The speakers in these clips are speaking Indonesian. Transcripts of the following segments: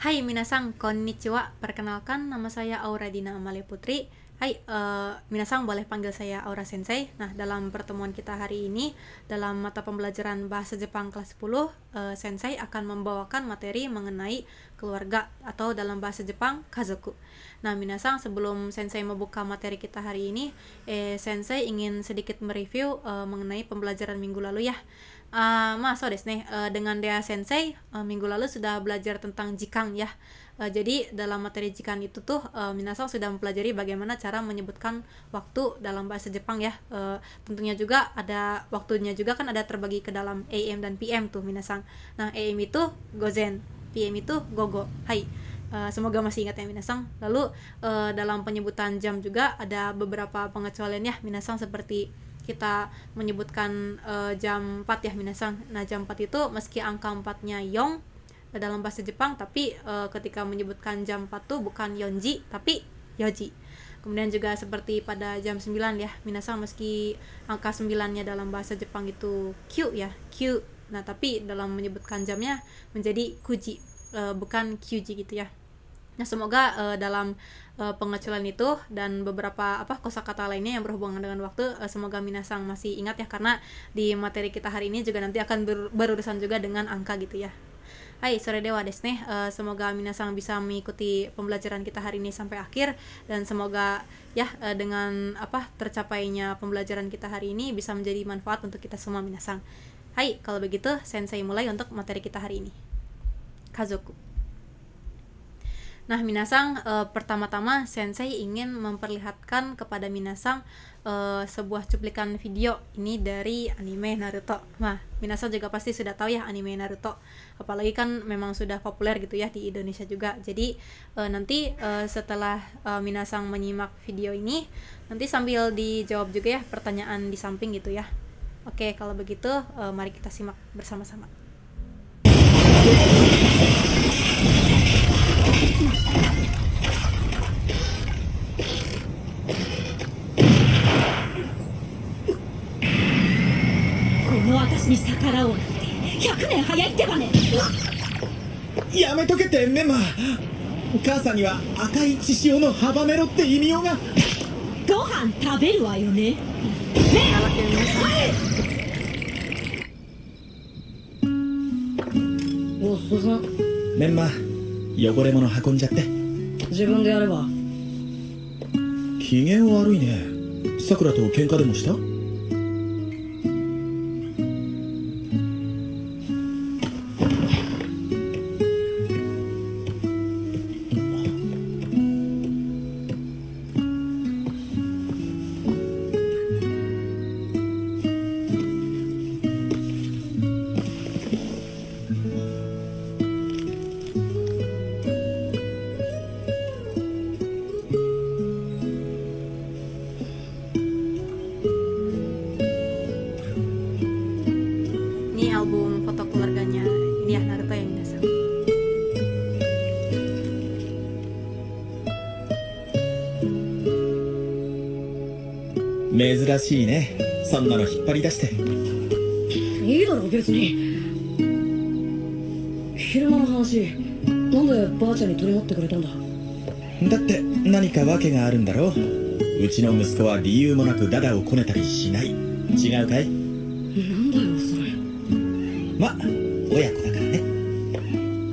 Hai minasang, konnichiwa. Perkenalkan, nama saya Aura Dina Amalia Putri. Hai, minasang boleh panggil saya Aura Sensei. Nah, dalam pertemuan kita hari ini, dalam mata pembelajaran Bahasa Jepang kelas 10, Sensei akan membawakan materi mengenai keluarga atau dalam bahasa Jepang, kazoku. Nah, minasang, sebelum Sensei membuka materi kita hari ini, Sensei ingin sedikit mereview mengenai pembelajaran minggu lalu ya. So desu ne, dengan Dea Sensei minggu lalu sudah belajar tentang jikang ya. Jadi dalam materi jikang itu tuh minasang sudah mempelajari bagaimana cara menyebutkan waktu dalam bahasa Jepang ya. Tentunya juga ada waktunya juga kan ada terbagi ke dalam AM dan PM tuh minasang. Nah, AM itu gozen, PM itu gogo. Hai. Semoga masih ingat ya minasang. Lalu dalam penyebutan jam juga ada beberapa pengecualian ya minasang, seperti kita menyebutkan jam 4 ya minasang. Nah, jam 4 itu meski angka 4-nya yong dalam bahasa Jepang, tapi ketika menyebutkan jam 4 tuh bukan yonji tapi yoji. Kemudian juga seperti pada jam 9 ya minasang, meski angka 9-nya dalam bahasa Jepang itu Q ya, Q. Nah, tapi dalam menyebutkan jamnya menjadi kuji, bukan QG gitu ya. Nah, semoga dalam pengecualian itu dan beberapa kosakata lainnya yang berhubungan dengan waktu, semoga minasang masih ingat ya, karena di materi kita hari ini juga nanti akan berurusan juga dengan angka gitu ya. Hai, sore dewa desu ne. Semoga minasang bisa mengikuti pembelajaran kita hari ini sampai akhir, dan semoga ya dengan tercapainya pembelajaran kita hari ini bisa menjadi manfaat untuk kita semua minasang. Hai, kalau begitu Sensei mulai untuk materi kita hari ini. Kazoku. Nah, minasang, pertama-tama Sensei ingin memperlihatkan kepada minasang sebuah cuplikan video ini dari anime Naruto. Nah, minasang juga pasti sudah tahu ya anime Naruto. Apalagi kan memang sudah populer gitu ya di Indonesia juga. Jadi nanti setelah minasang menyimak video ini, nanti sambil dijawab juga ya pertanyaan di samping gitu ya. Oke, kalau begitu mari kita simak bersama-sama. この私に逆らおうなんて100年早いってばね。やめとけってメンマ。母さんには赤い血潮のハバネロって異名が。ご飯食べるわよね。ごちそうさん。メンマ、汚れ物運んじゃって。自分でやれば。機嫌悪いね。さくらと喧嘩でもした？Ini album foto keluarganya ini ya Naruto yang minasang. 珍しいね。そんなの引っ張り出して。いいだろ別に。昼間の話、なんでばあちゃんに取り持ってくれたんだ。だって何か訳があるんだろう。うちの息子は理由もなくダダをこねたりしない。違うかい？なんだよそれ。ま、親子だからね。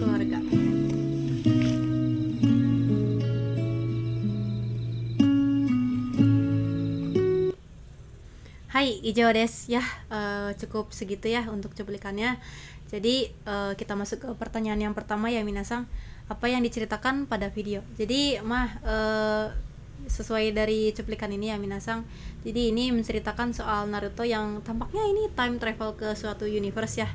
Keluarga. Hai, ijo desu ya. Cukup segitu ya untuk cuplikannya. Jadi kita masuk ke pertanyaan yang pertama ya minasang. Apa yang diceritakan pada video? Jadi sesuai dari cuplikan ini ya minasang, jadi ini menceritakan soal Naruto yang tampaknya ini time travel ke suatu universe ya,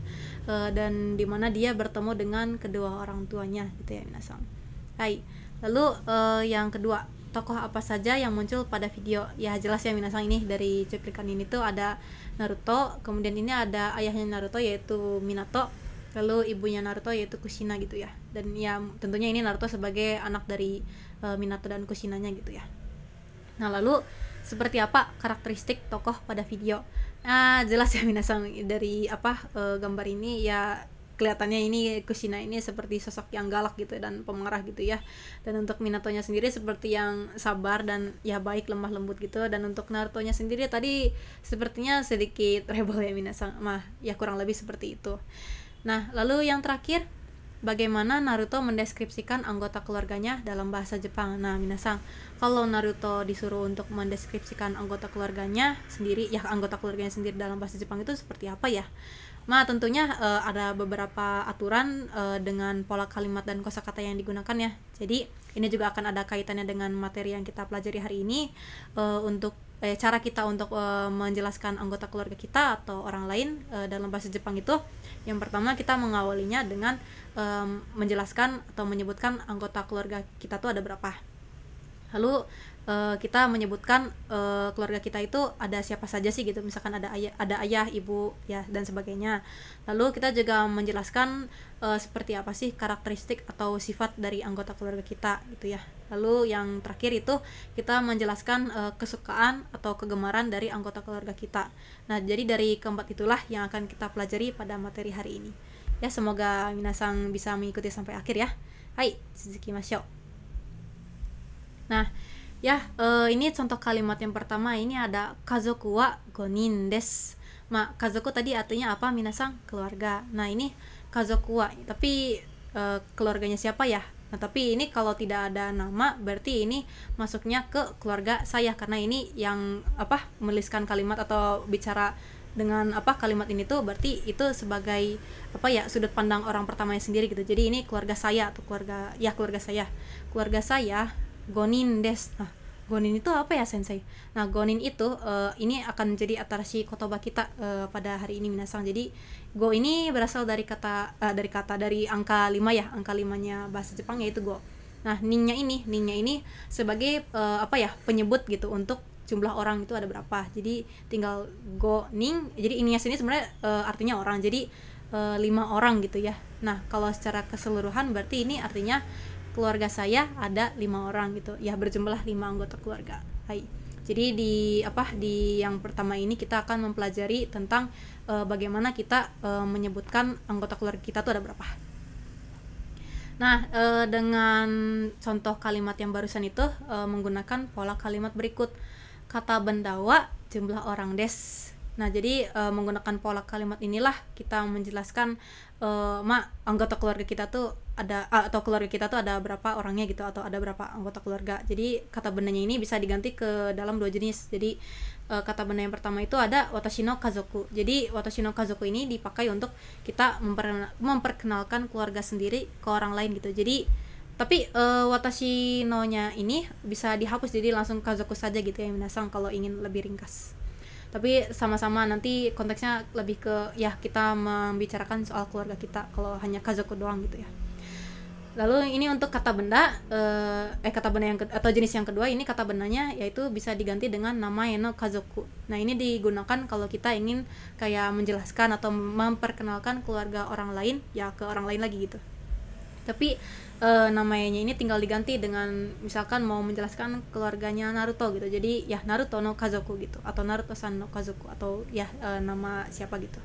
dan dimana dia bertemu dengan kedua orang tuanya gitu ya minasang. Hai, lalu yang kedua, tokoh apa saja yang muncul pada video? Ya jelas ya minasang, ini dari cuplikan ini tuh ada Naruto, kemudian ini ada ayahnya Naruto yaitu Minato, lalu ibunya Naruto yaitu Kushina gitu ya, dan ya tentunya ini Naruto sebagai anak dari Minato dan Kushinanya gitu ya. Nah, lalu seperti apa karakteristik tokoh pada video? Jelas ya minasang, dari gambar ini ya kelihatannya ini Kushina ini seperti sosok yang galak gitu dan pemarah gitu ya. Dan untuk Minatonya sendiri seperti yang sabar dan ya baik, lemah lembut gitu. Dan untuk Narutonya sendiri tadi sepertinya sedikit rebel ya minasang, ya kurang lebih seperti itu. Nah, lalu yang terakhir, bagaimana Naruto mendeskripsikan anggota keluarganya dalam bahasa Jepang. Nah, minasang, kalau Naruto disuruh untuk mendeskripsikan anggota keluarganya sendiri dalam bahasa Jepang itu seperti apa ya? Tentunya ada beberapa aturan dengan pola kalimat dan kosakata yang digunakan ya. Jadi ini juga akan ada kaitannya dengan materi yang kita pelajari hari ini, untuk cara kita untuk menjelaskan anggota keluarga kita atau orang lain dalam bahasa Jepang itu. Yang pertama, kita mengawalinya dengan menjelaskan atau menyebutkan anggota keluarga kita tuh ada berapa. Lalu kita menyebutkan keluarga kita itu ada siapa saja sih gitu, misalkan ada ayah, ibu ya dan sebagainya. Lalu kita juga menjelaskan seperti apa sih karakteristik atau sifat dari anggota keluarga kita gitu ya. Lalu yang terakhir itu kita menjelaskan kesukaan atau kegemaran dari anggota keluarga kita. Nah, jadi dari keempat itulah yang akan kita pelajari pada materi hari ini. Ya, semoga minasang bisa mengikuti sampai akhir ya. Hai, suzukimasho. Nah, ya, ini contoh kalimat yang pertama, ini ada kazoku wa gonin desu. Kazoku tadi artinya apa minasang? Keluarga. Nah, ini kazoku wa, tapi keluarganya siapa ya? Nah, tapi ini kalau tidak ada nama berarti ini masuknya ke keluarga saya, karena ini yang menuliskan kalimat atau bicara dengan kalimat ini tuh berarti itu sebagai sudut pandang orang pertamanya sendiri gitu. Jadi ini keluarga saya atau keluarga saya gonin desu. Nah, gonin itu apa ya sensei? Nah, gonin itu ini akan menjadi atarashi kotoba kita pada hari ini minasang. Jadi go ini berasal dari angka 5 ya, angka 5-nya bahasa Jepang yaitu go. Nah, ninnya ini sebagai penyebut gitu untuk jumlah orang itu ada berapa. Jadi tinggal go ning. Jadi ininya sini sebenarnya artinya orang. Jadi 5 orang gitu ya. Nah, kalau secara keseluruhan berarti ini artinya keluarga saya ada 5 orang gitu ya, berjumlah 5 anggota keluarga. Hai. Jadi di yang pertama ini kita akan mempelajari tentang bagaimana kita menyebutkan anggota keluarga kita tuh ada berapa. Nah, dengan contoh kalimat yang barusan itu menggunakan pola kalimat berikut. Kata bendawa jumlah orang des. Nah, jadi menggunakan pola kalimat inilah kita menjelaskan anggota keluarga kita tuh ada atau keluarga kita tuh ada berapa orangnya gitu, atau ada berapa anggota keluarga. Jadi kata bendanya ini bisa diganti ke dalam 2 jenis. Jadi kata benda yang pertama itu ada watashi no kazoku. Jadi watashi no kazoku ini dipakai untuk kita memperkenalkan keluarga sendiri ke orang lain gitu. Jadi tapi watashi no-nya ini bisa dihapus jadi langsung kazoku saja gitu ya minasang kalau ingin lebih ringkas. Tapi sama-sama nanti konteksnya lebih ke ya kita membicarakan soal keluarga kita kalau hanya kazoku doang gitu ya. Lalu ini untuk kata benda kata benda atau jenis yang kedua, ini kata bendanya yaitu bisa diganti dengan nama no kazoku. Nah, ini digunakan kalau kita ingin kayak menjelaskan atau memperkenalkan keluarga orang lain ya ke orang lain lagi gitu. Tapi namanya ini tinggal diganti dengan misalkan mau menjelaskan keluarganya Naruto gitu, jadi ya Naruto no kazoku gitu, atau Naruto-san no kazoku, atau ya nama siapa gitu.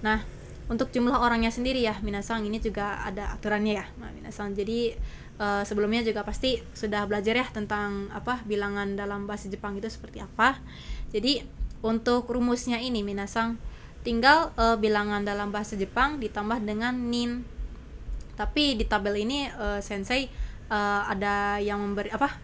Nah, untuk jumlah orangnya sendiri ya minasang ini juga ada aturannya ya minasang. Jadi sebelumnya juga pasti sudah belajar ya tentang bilangan dalam bahasa Jepang itu seperti apa. Jadi untuk rumusnya ini minasang tinggal bilangan dalam bahasa Jepang ditambah dengan nin. Tapi di tabel ini sensei ada yang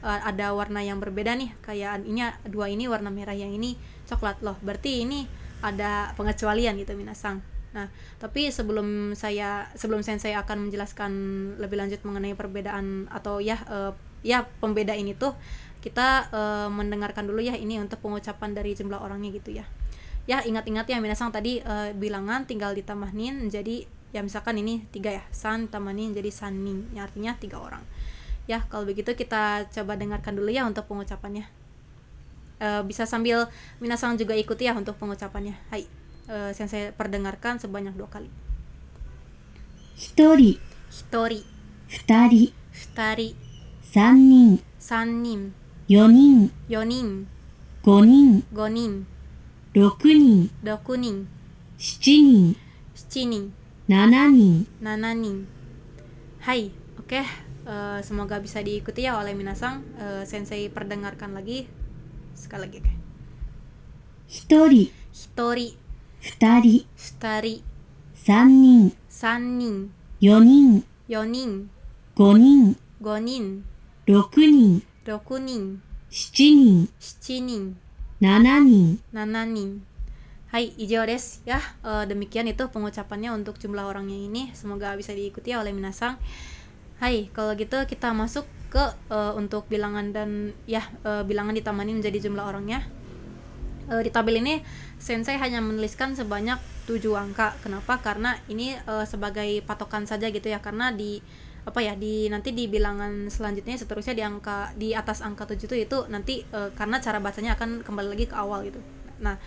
ada warna yang berbeda nih, kayak ini 2 ini warna merah, yang ini coklat loh. Berarti ini ada pengecualian gitu minasang. Nah, tapi sebelum sensei akan menjelaskan lebih lanjut mengenai perbedaan atau pembeda ini tuh, kita mendengarkan dulu ya ini untuk pengucapan dari jumlah orangnya gitu ya. Ya, ingat-ingat ya minasang tadi bilangan tinggal ditambah nin menjadi ya misalkan ini 3 ya, san tambah nin jadi sanin, yang artinya 3 orang. Ya, kalau begitu kita coba dengarkan dulu ya untuk pengucapannya. Bisa sambil minasang juga ikuti ya untuk pengucapannya. Hai, sensei perdengarkan sebanyak 2 kali. Hitori, futari, 三人、 sannin, 4人、 yonin, 5人、 gonin, 6人、 dokunin, 7人、 7nin, 7人 nananin. Hai, oke. Semoga bisa diikuti ya oleh minasang. Sensei perdengarkan lagi sekali lagi. Oke. 1人 Hitori, 2人 futari, 3人 sannin, 4人 yonin, 5人 gonin, 6人 rokunin, 7人 shichinin, 7人 nananin. Hai, ijo desu ya. Demikian itu pengucapannya untuk jumlah orangnya ini. Semoga bisa diikuti oleh minasang. Hai, kalau gitu kita masuk ke untuk bilangan dan ya bilangan ditambahin menjadi jumlah orangnya. Di tabel ini sensei hanya menuliskan sebanyak 7 angka. Kenapa? Karena ini sebagai patokan saja gitu ya. Karena di nanti di bilangan selanjutnya seterusnya di atas angka 7 itu nanti karena cara bacanya akan kembali lagi ke awal gitu. Nah,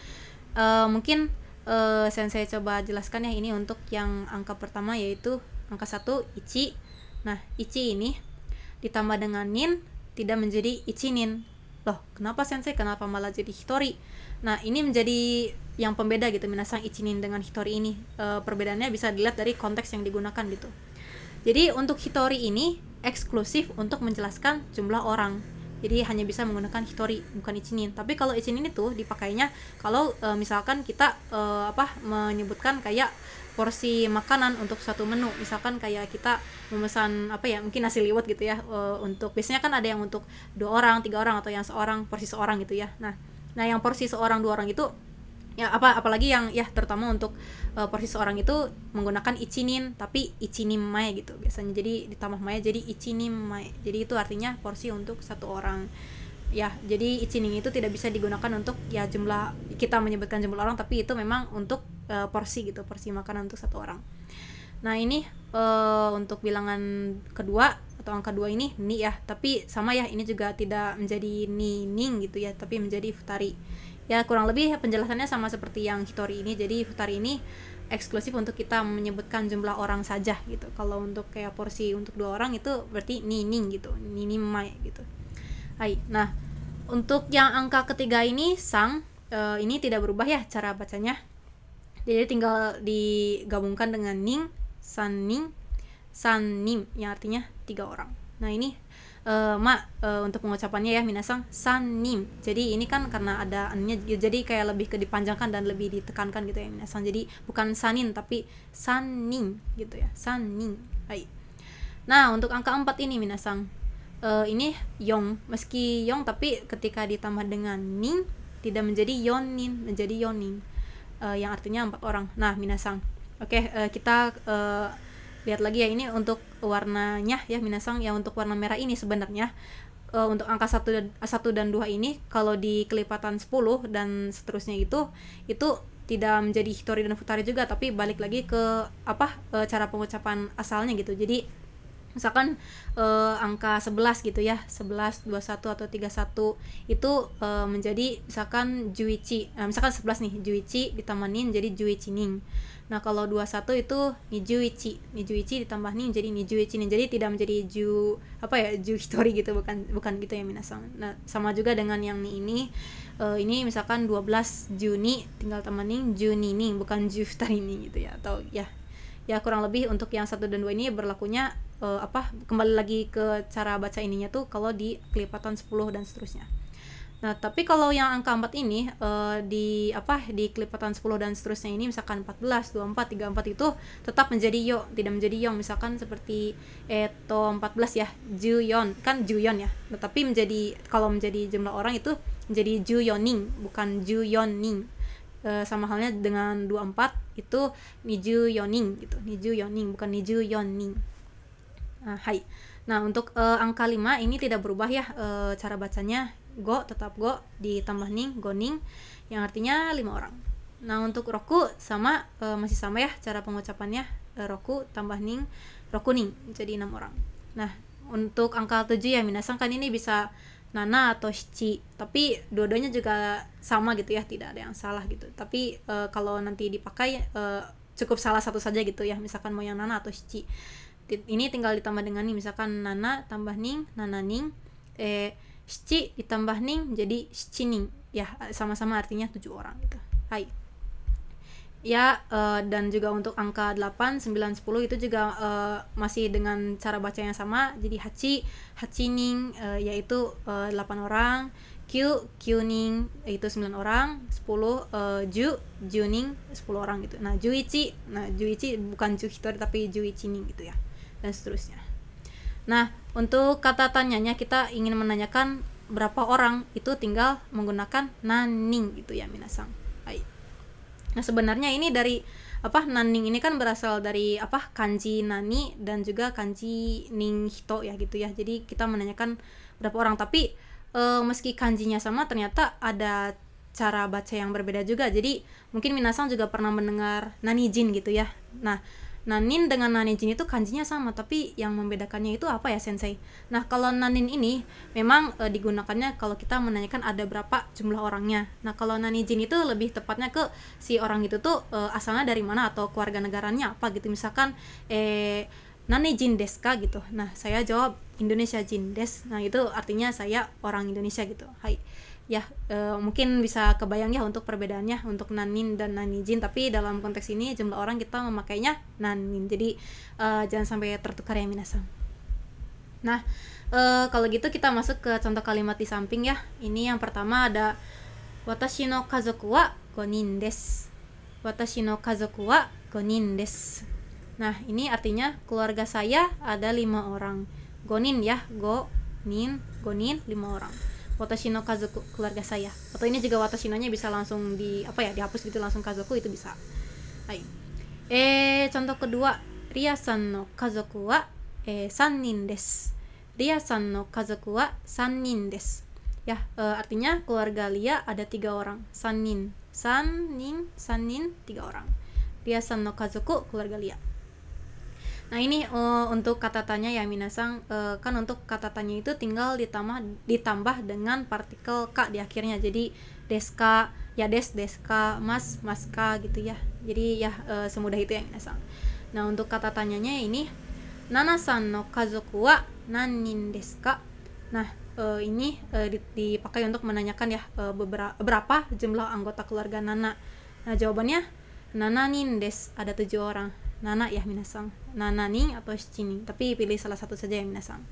mungkin sensei coba jelaskan ya ini untuk yang angka pertama yaitu angka 1 ichi. Nah, ichi ini ditambah dengan nin tidak menjadi ichinin. Loh, kenapa sensei? Kenapa malah jadi hitori? Nah, ini menjadi yang pembeda gitu minasang ichinin dengan hitori ini. Perbedaannya bisa dilihat dari konteks yang digunakan gitu. Jadi untuk hitori ini eksklusif untuk menjelaskan jumlah orang. Jadi hanya bisa menggunakan hitori, bukan ichinin. Tapi kalau ichinin itu dipakainya kalau misalkan kita menyebutkan kayak porsi makanan untuk satu menu. Misalkan kayak kita memesan mungkin nasi liwet gitu ya. Untuk biasanya kan ada yang untuk 2 orang, 3 orang atau yang seorang, porsi seorang gitu ya. Nah yang porsi seorang 2 orang itu ya apalagi yang ya terutama untuk porsi seorang itu menggunakan ichinin tapi ichinim mae gitu biasanya, jadi ditambah mae jadi ichinim mae, jadi itu artinya porsi untuk satu orang ya. Jadi ichinin itu tidak bisa digunakan untuk ya jumlah, kita menyebutkan jumlah orang tapi itu memang untuk porsi gitu, porsi makanan untuk satu orang. Nah ini untuk bilangan kedua atau angka 2 ini ni ya, tapi sama ya, ini juga tidak menjadi ni ning gitu ya, tapi menjadi futari. Ya kurang lebih penjelasannya sama seperti yang hitori ini. Jadi futari ini eksklusif untuk kita menyebutkan jumlah orang saja gitu. Kalau untuk kayak porsi untuk 2 orang itu berarti ni ning gitu, ni nin mae gitu. Hai. Nah, untuk yang angka ketiga ini sang ini tidak berubah ya cara bacanya. Jadi tinggal digabungkan dengan ning, san nim yang artinya 3 orang. Nah, ini untuk pengucapannya ya minasang san nim. Jadi ini kan karena ada annya jadi kayak lebih ke dipanjangkan dan lebih ditekankan gitu ya minasang. Jadi bukan sanin tapi san nim gitu ya. San nim. Hai. Nah, untuk angka 4 ini minasang. Ini yong, meski yong tapi ketika ditambah dengan ning tidak menjadi yonin, menjadi yonin. Yang artinya 4 orang. Nah, minasang. Oke, kita lihat lagi ya ini untuk warnanya ya minasang. Ya untuk warna merah ini sebenarnya untuk angka 1 dan 2 ini kalau di kelipatan 10 dan seterusnya itu tidak menjadi hitori dan futari juga, tapi balik lagi ke cara pengucapan asalnya gitu. Jadi misalkan angka 11 gitu ya, 11, 21 atau 31 itu menjadi misalkan juichi. Misalkan 11 nih, juichi ditambah nin jadi juichi ning. Nah, kalau 21 itu nijuichi ditambah nin jadi nijuichi nin. Jadi tidak menjadi ju hitori gitu, bukan gitu ya minasang. Nah, sama juga dengan yang ini misalkan 12 Juni tinggal tambah ning Juni ning, bukan ju futari ning gitu ya. Atau ya kurang lebih untuk yang 1 dan 2 ini berlakunya kembali lagi ke cara baca ininya tuh kalau di kelipatan 10 dan seterusnya. Nah, tapi kalau yang angka 4 ini di kelipatan 10 dan seterusnya ini misalkan 14, 24, 34 itu tetap menjadi yo, tidak menjadi yong. Misalkan seperti 14 ya, juyon, kan juyon ya. Nah, tapi kalau menjadi jumlah orang itu menjadi juyoning, bukan juyoning. Sama halnya dengan 24 itu nijuyoning gitu, nijuyoning bukan nijuyoning. Hai. Nah, untuk angka 5 ini tidak berubah ya cara bacanya. Go tetap go ditambah ning, goning yang artinya 5 orang. Nah, untuk roku sama masih sama ya cara pengucapannya. Roku tambah ning, rokuning jadi 6 orang. Nah, untuk angka 7 ya minasang kan ini bisa nana atau shichi, tapi dua-duanya juga sama gitu ya, tidak ada yang salah gitu. Tapi kalau nanti dipakai cukup salah satu saja gitu ya, misalkan mau yang nana atau shichi. Ini tinggal ditambah dengan nih, misalkan nana tambah ning, nana ning, shichi ditambah ning jadi shichining ya, sama-sama artinya 7 orang gitu. Hai. ya, dan juga untuk angka 8, 9, 10 itu juga masih dengan cara baca yang sama. Jadi hachining yaitu 8 orang, kyuning yaitu 9 orang, 10 juning 10 orang gitu. Nah, juichi bukan juhitori tapi juichining gitu ya. Dan seterusnya. Nah, untuk kata tanyanya kita ingin menanyakan berapa orang, itu tinggal menggunakan nanning gitu ya minasang. Hai. Nah, sebenarnya ini dari nanning ini kan berasal dari kanji nani dan juga kanji ning hito ya gitu ya. Jadi kita menanyakan berapa orang, tapi meski kanjinya sama ternyata ada cara baca yang berbeda juga. Jadi mungkin minasang juga pernah mendengar nanijin gitu ya. Nah, nanin dengan nanijin itu kanjinya sama, tapi yang membedakannya itu apa ya sensei? Nah, kalau nanin ini memang digunakannya kalau kita menanyakan ada berapa jumlah orangnya. Nah, kalau nanijin itu lebih tepatnya ke si orang itu tuh asalnya dari mana atau keluarga negaranya apa gitu. Misalkan nanijin desu ka gitu. Nah, saya jawab Indonesia jin des. Nah, itu artinya saya orang Indonesia gitu. Hai. Ya, mungkin bisa kebayang ya untuk perbedaannya untuk nanin dan nanijin, tapi dalam konteks ini jumlah orang kita memakainya nanin. Jadi jangan sampai tertukar ya minasang. Nah, kalau gitu kita masuk ke contoh kalimat di samping ya. Ini yang pertama ada watashi no kazoku wa 5 nin desu. Watashi no kazoku wa 5 nin desu. Nah, ini artinya keluarga saya ada 5 orang. Gonin ya, gonin 5 orang. Watashi no kazoku, keluarga saya. Atau ini juga watashi no nya bisa langsung dihapus gitu, langsung kazoku itu bisa. Hai. Contoh kedua, Ria-san no kazoku wa 3 nin desu. Ria-san no kazoku wa 3 nin desu. Ya, artinya keluarga Lia ada 3 orang. 3 nin, 3 orang. Ria-san no kazoku, keluarga Lia. Nah, ini untuk kata tanya ya minasang, kan untuk kata tanya itu tinggal ditambah dengan partikel ka di akhirnya. Jadi deska ya deska, maska gitu ya. Jadi ya semudah itu ya minasang. Nah, untuk kata tanyanya ini nana-san no kazoku wa nannin desu ka. Nah, ini dipakai untuk menanyakan ya berapa jumlah anggota keluarga Nana. Nah, jawabannya nana nin desu, ada 7 orang. Nana ya minasang, nana ning atau shichining, tapi pilih salah satu saja ya minasang.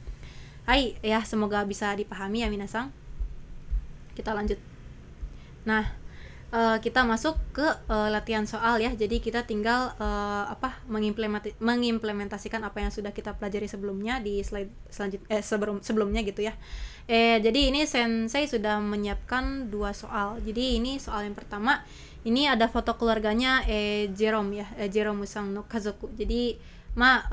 Hai, ya semoga bisa dipahami ya minasang. Kita lanjut. Nah, kita masuk ke latihan soal ya. Jadi kita tinggal mengimplementasikan apa yang sudah kita pelajari sebelumnya di slide selanjutnya sebelumnya gitu ya. Jadi ini sensei sudah menyiapkan 2 soal. Jadi ini soal yang pertama. Ini ada foto keluarganya Jerome ya, Jerome Musang no Kazoku. Jadi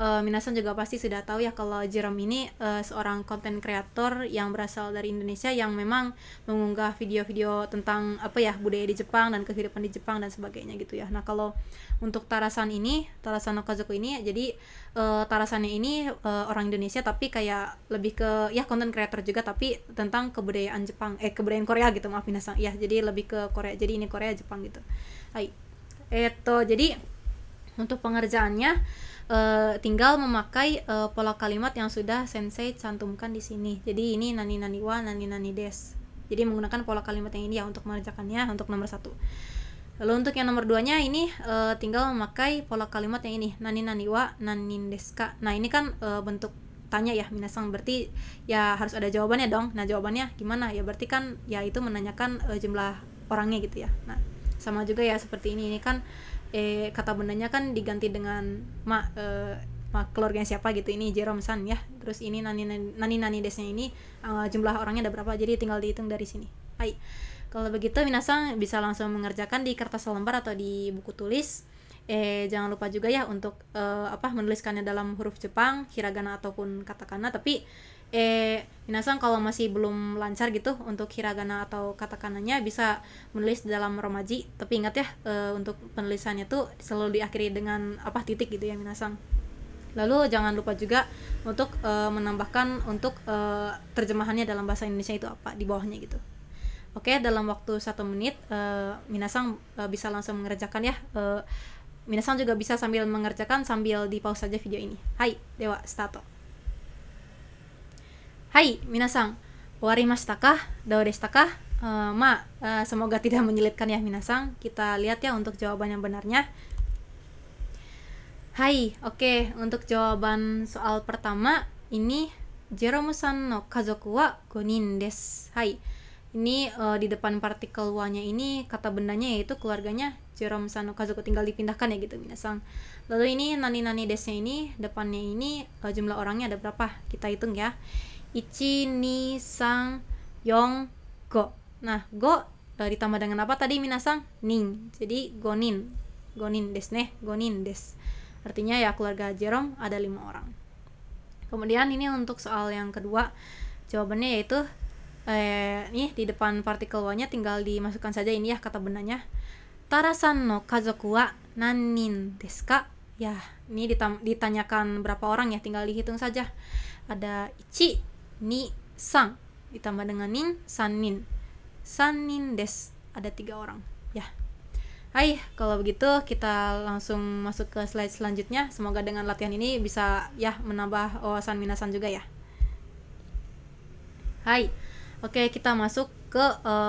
minasan juga pasti sudah tahu ya kalau Jerome ini seorang konten kreator yang berasal dari Indonesia yang memang mengunggah video-video tentang budaya di Jepang dan kehidupan di Jepang dan sebagainya gitu ya. Nah, kalau untuk Tarasan no Kazoku ini, jadi Tarasannya ini orang Indonesia tapi kayak lebih ke ya konten kreator juga tapi tentang kebudayaan Jepang, kebudayaan Korea gitu, maaf minasan. Ya, jadi lebih ke Korea. Jadi ini Korea Jepang gitu. Hai. Jadi untuk pengerjaannya tinggal memakai pola kalimat yang sudah sensei cantumkan di sini. Jadi ini nani nani wa nani nani des. Jadi menggunakan pola kalimat yang ini ya untuk mengerjakannya untuk nomor 1. Lalu untuk yang nomor 2-nya ini tinggal memakai pola kalimat yang ini, nani nani wa nanin desu ka. Nah, ini kan bentuk tanya ya minasang, berarti ya harus ada jawabannya dong. Nah, jawabannya gimana? Ya berarti kan ya itu menanyakan jumlah orangnya gitu ya. Nah, sama juga ya seperti ini kan kata bendanya kan diganti dengan keluarganya siapa gitu, ini Jerome-san ya. Terus ini nani desnya ini jumlah orangnya ada berapa, jadi tinggal dihitung dari sini. Hai. Kalau begitu minasang bisa langsung mengerjakan di kertas lembar atau di buku tulis. Jangan lupa juga ya untuk menuliskannya dalam huruf Jepang, hiragana ataupun katakana. Tapi minasang kalau masih belum lancar gitu untuk hiragana atau katakananya bisa menulis dalam romaji. Tapi ingat ya untuk penulisannya tuh selalu diakhiri dengan titik gitu ya minasang. Lalu jangan lupa juga untuk menambahkan untuk terjemahannya dalam bahasa Indonesia itu apa di bawahnya gitu. Oke, dalam waktu 1 menit minasang bisa langsung mengerjakan ya. Minasang juga bisa sambil mengerjakan sambil di pause saja video ini. Hai, dewa, start. Hai, minasang, owarimashita ka? Dou deshita ka? Semoga tidak menyulitkan ya minasang. Kita lihat ya untuk jawaban yang benarnya. Hai, oke. Untuk jawaban soal pertama ini Jerome-san no kazoku wa 5 nin desu. Hai. Ini di depan partikel wa-nya ini kata bendanya yaitu keluarganya Jerome-san no kazoku, tinggal dipindahkan ya gitu minasang. Lalu ini nani-nani desnya ini depannya ini jumlah orangnya ada berapa? Kita hitung ya. 1 2 3 4 5. Nah, go ditambah dengan apa tadi minasang? Nin. Jadi gonin. Gonin desu ne. Gonin desu. Artinya ya keluarga Jerome ada 5 orang. Kemudian ini untuk soal yang kedua, jawabannya yaitu nih di depan partikel wa-nya tinggal dimasukkan saja ini ya kata bendanya. Tara-san no kazoku wa nannin desu ka? Ya, ini ditanyakan berapa orang ya, tinggal dihitung saja. Ada 1 2 3 ditambah dengan nin, 3 nin. 3 nin desu, ada 3 orang ya. Hai, kalau begitu kita langsung masuk ke slide selanjutnya. Semoga dengan latihan ini bisa ya menambah wawasan minasan juga ya. Hai. Oke, kita masuk ke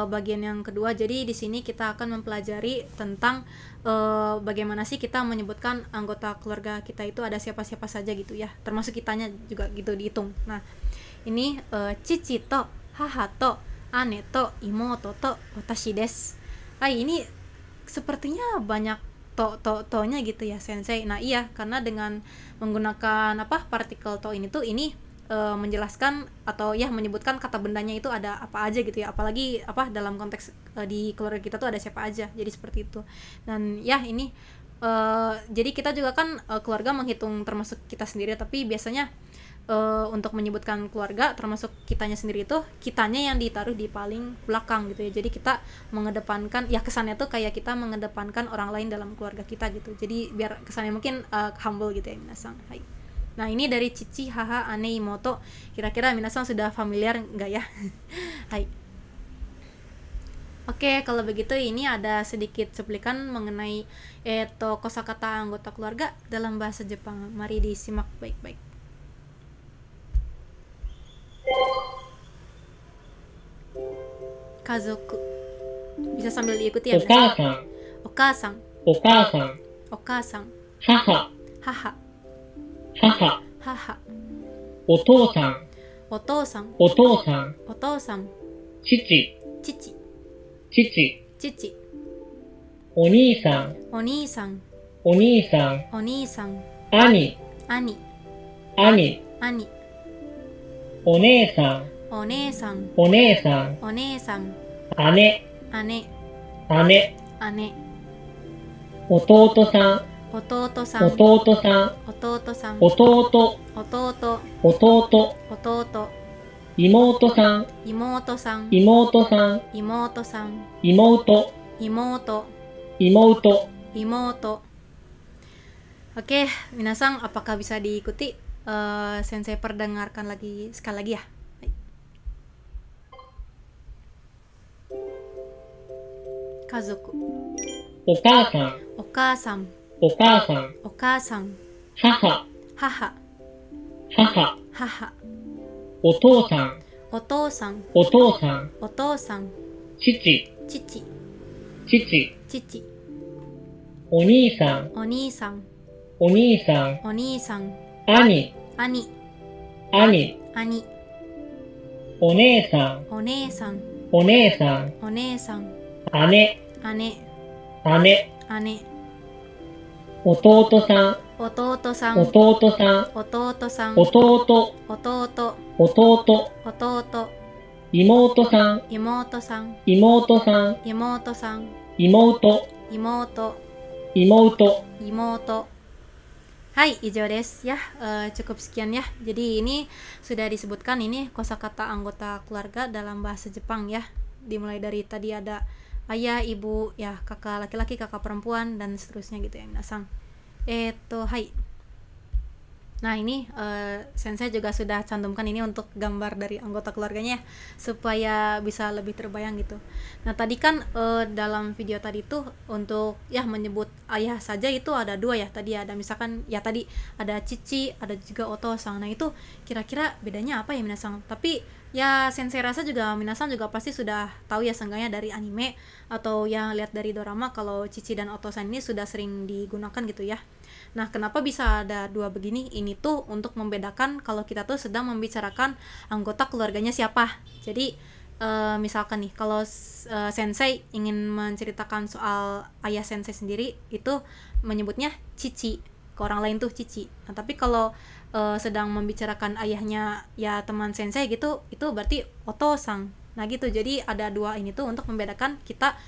bagian yang kedua. Jadi di sini kita akan mempelajari tentang bagaimana sih kita menyebutkan anggota keluarga kita itu ada siapa-siapa saja gitu ya. Termasuk kitanya juga gitu dihitung. Nah, ini cici to, haha to, ane to, imoto to, watashi desu. Hai, ini sepertinya banyak to-nya gitu ya sensei. Nah iya, karena dengan menggunakan partikel to ini tuh ini menjelaskan atau ya menyebutkan kata bendanya itu ada apa aja gitu ya, apalagi dalam konteks di keluarga kita tuh ada siapa aja, jadi seperti itu. Dan ya ini jadi kita juga kan keluarga menghitung termasuk kita sendiri, tapi biasanya untuk menyebutkan keluarga termasuk kitanya sendiri itu kitanya yang ditaruh di paling belakang gitu ya. Jadi kita mengedepankan ya, kesannya tuh kayak kita mengedepankan orang lain dalam keluarga kita gitu. Jadi biar kesannya mungkin humble gitu ya minasang. Hai. Nah, ini dari cici, haha, ane, imoto. Kira-kira minasang sudah familiar enggak ya? Hai. Oke, kalau begitu ini ada sedikit cuplikan mengenai kosakata anggota keluarga dalam bahasa Jepang. Mari disimak baik-baik. Kazoku. Bisa sambil diikuti ya. Okasan. Okasan. Haha. Otosan. Cici. Onisan. Ani. Onesan. Ane. Otosan. Imoto. Oke, minasang apakah bisa diikuti? Sensei perdengarkan sekali lagi ya. Kazoku. Okasan. Haha. Otosan. Cici. Onisan. Ani. Onesan. Ane. Otosan. Imoto. Hai, ijo desu ya. Cukup sekian ya. Jadi ini sudah disebutkan ini kosakata anggota keluarga dalam bahasa Jepang ya. Dimulai dari tadi ada ayah, ibu, ya kakak laki-laki, kakak perempuan dan seterusnya gitu ya minasang. Hai. Nah ini sensei juga sudah cantumkan ini untuk gambar dari anggota keluarganya supaya bisa lebih terbayang gitu. Nah tadi kan dalam video tadi tuh untuk ya menyebut ayah saja itu ada 2 ya. Tadi ada misalkan ya tadi ada cici, ada juga otosan. Nah itu kira-kira bedanya apa ya minasang? Tapi Ya sensei rasa juga minasan juga pasti sudah tahu ya seenggaknya dari anime atau yang lihat dari dorama kalau Cici dan Otosan ini sudah sering digunakan gitu ya. Nah, kenapa bisa ada dua begini? Ini tuh untuk membedakan kalau kita tuh sedang membicarakan anggota keluarganya siapa. Jadi misalkan nih kalau sensei ingin menceritakan soal ayah sensei sendiri itu menyebutnya Cici, ke orang lain tuh Cici. Nah, tapi kalau sedang membicarakan ayahnya ya teman sensei gitu, itu berarti Oto-sang. Nah gitu, jadi ada dua ini tuh untuk membedakan kita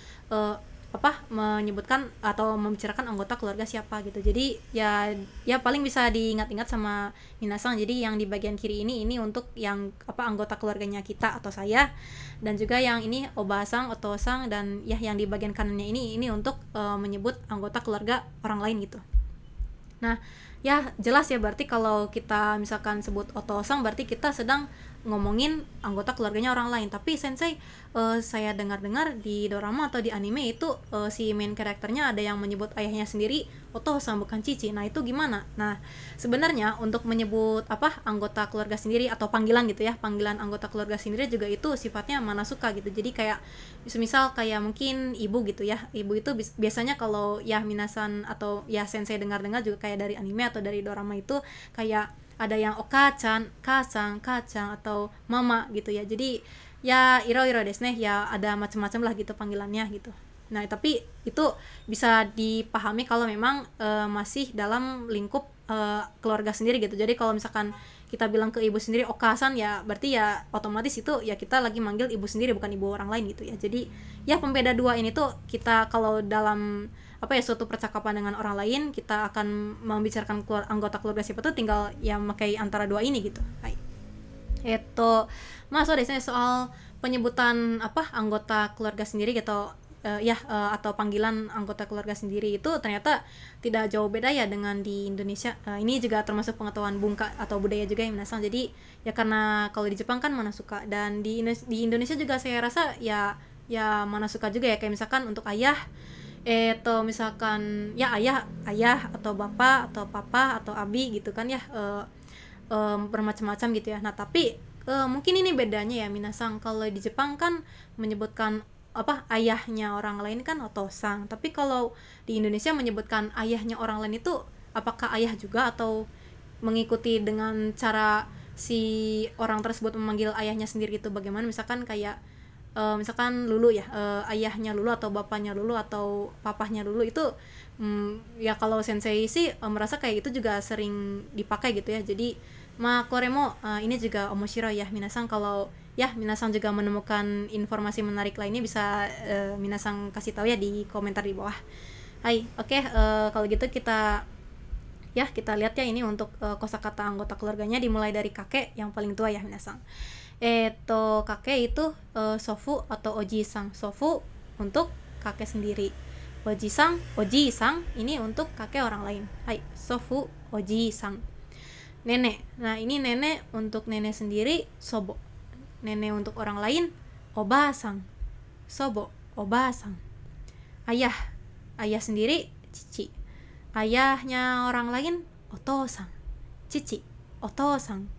menyebutkan atau membicarakan anggota keluarga siapa gitu. Jadi ya paling bisa diingat-ingat sama minasang. Jadi yang di bagian kiri ini untuk yang anggota keluarganya kita atau saya, dan juga yang ini Oba-sang, Oto-sang, dan ya yang di bagian kanannya ini untuk menyebut anggota keluarga orang lain gitu. Nah, ya jelas ya berarti kalau kita misalkan sebut Oto-sang berarti kita sedang ngomongin anggota keluarganya orang lain. Tapi sensei, saya dengar-dengar di dorama atau di anime itu si main karakternya ada yang menyebut ayahnya sendiri Oto-san bukan Cici. Nah itu gimana? Nah sebenarnya untuk menyebut anggota keluarga sendiri atau panggilan gitu ya, panggilan anggota keluarga sendiri juga itu sifatnya manasuka gitu. Jadi kayak misal kayak mungkin ibu gitu ya, ibu itu biasanya kalau ya minasan atau ya sensei dengar-dengar juga kayak dari anime atau dari dorama itu kayak ada yang oka-chan, ka-san, ka-chan, atau mama gitu ya. Jadi ya iro-iro desu ne, ya ada macam-macam lah gitu panggilannya gitu. Nah tapi itu bisa dipahami kalau memang masih dalam lingkup keluarga sendiri gitu. Jadi kalau misalkan kita bilang ke ibu sendiri oka-san, ya berarti ya otomatis itu ya kita lagi manggil ibu sendiri bukan ibu orang lain gitu ya. Jadi ya pembeda dua ini tuh kita kalau dalam suatu percakapan dengan orang lain kita akan membicarakan anggota keluarga siapa tuh tinggal ya memakai antara dua ini gitu. Hai. Masuk deh soal penyebutan anggota keluarga sendiri gitu. Atau panggilan anggota keluarga sendiri itu ternyata tidak jauh beda ya dengan di Indonesia. Ini juga termasuk pengetahuan bungka atau budaya juga yang menasang. Jadi ya karena kalau di Jepang kan manasuka, dan di Indonesia juga saya rasa ya manasuka juga ya, kayak misalkan untuk ayah atau misalkan ya ayah atau bapak atau papa atau abi gitu kan ya, bermacam-macam gitu ya. Nah tapi mungkin ini bedanya ya minasang, kalau di Jepang kan menyebutkan ayahnya orang lain kan Oto-sang, tapi kalau di Indonesia menyebutkan ayahnya orang lain itu apakah ayah juga atau mengikuti dengan cara si orang tersebut memanggil ayahnya sendiri gitu. Bagaimana misalkan kayak misalkan Lulu ya, ayahnya Lulu atau bapaknya Lulu atau papahnya Lulu itu ya kalau sensei sih merasa kayak itu juga sering dipakai gitu ya. Jadi koremo ini juga omoshiro ya minasang. Kalau ya minasang juga menemukan informasi menarik lainnya bisa minasang kasih tahu ya di komentar di bawah. Hai, oke, kalau gitu kita lihat ya ini untuk kosakata anggota keluarganya dimulai dari kakek yang paling tua ya minasang. Kakek itu sofu atau oji-sang. Sofu untuk kakek sendiri. Oji-sang ini untuk kakek orang lain. Hai, sofu, oji-sang. Nenek. Nah, ini nenek untuk nenek sendiri sobo. Nenek untuk orang lain oba-sang. Sobo, oba-sang. Ayah sendiri cici. Ayahnya orang lain oto-sang. Cici, oto-sang.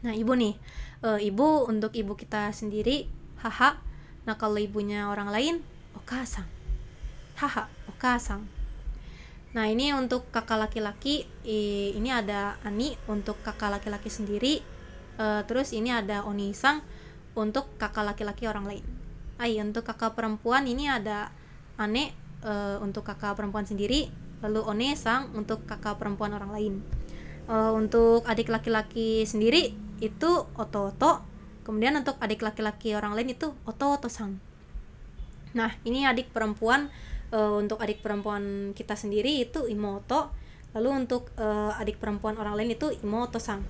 Nah, ibu nih. Ibu untuk ibu kita sendiri haha. Nah, kalau ibunya orang lain oka-sang. Haha, oka-sang. Nah, ini untuk kakak laki-laki, ini ada ani untuk kakak laki-laki sendiri. Terus ini ada oni-sang untuk kakak laki-laki orang lain. Untuk kakak perempuan ini ada ane untuk kakak perempuan sendiri, lalu one-sang untuk kakak perempuan orang lain. Untuk adik laki-laki sendiri itu oto-oto, kemudian untuk adik laki-laki orang lain itu oto-oto-sang. Nah, ini adik perempuan, untuk adik perempuan kita sendiri itu imoto, lalu untuk adik perempuan orang lain itu imoto-sang.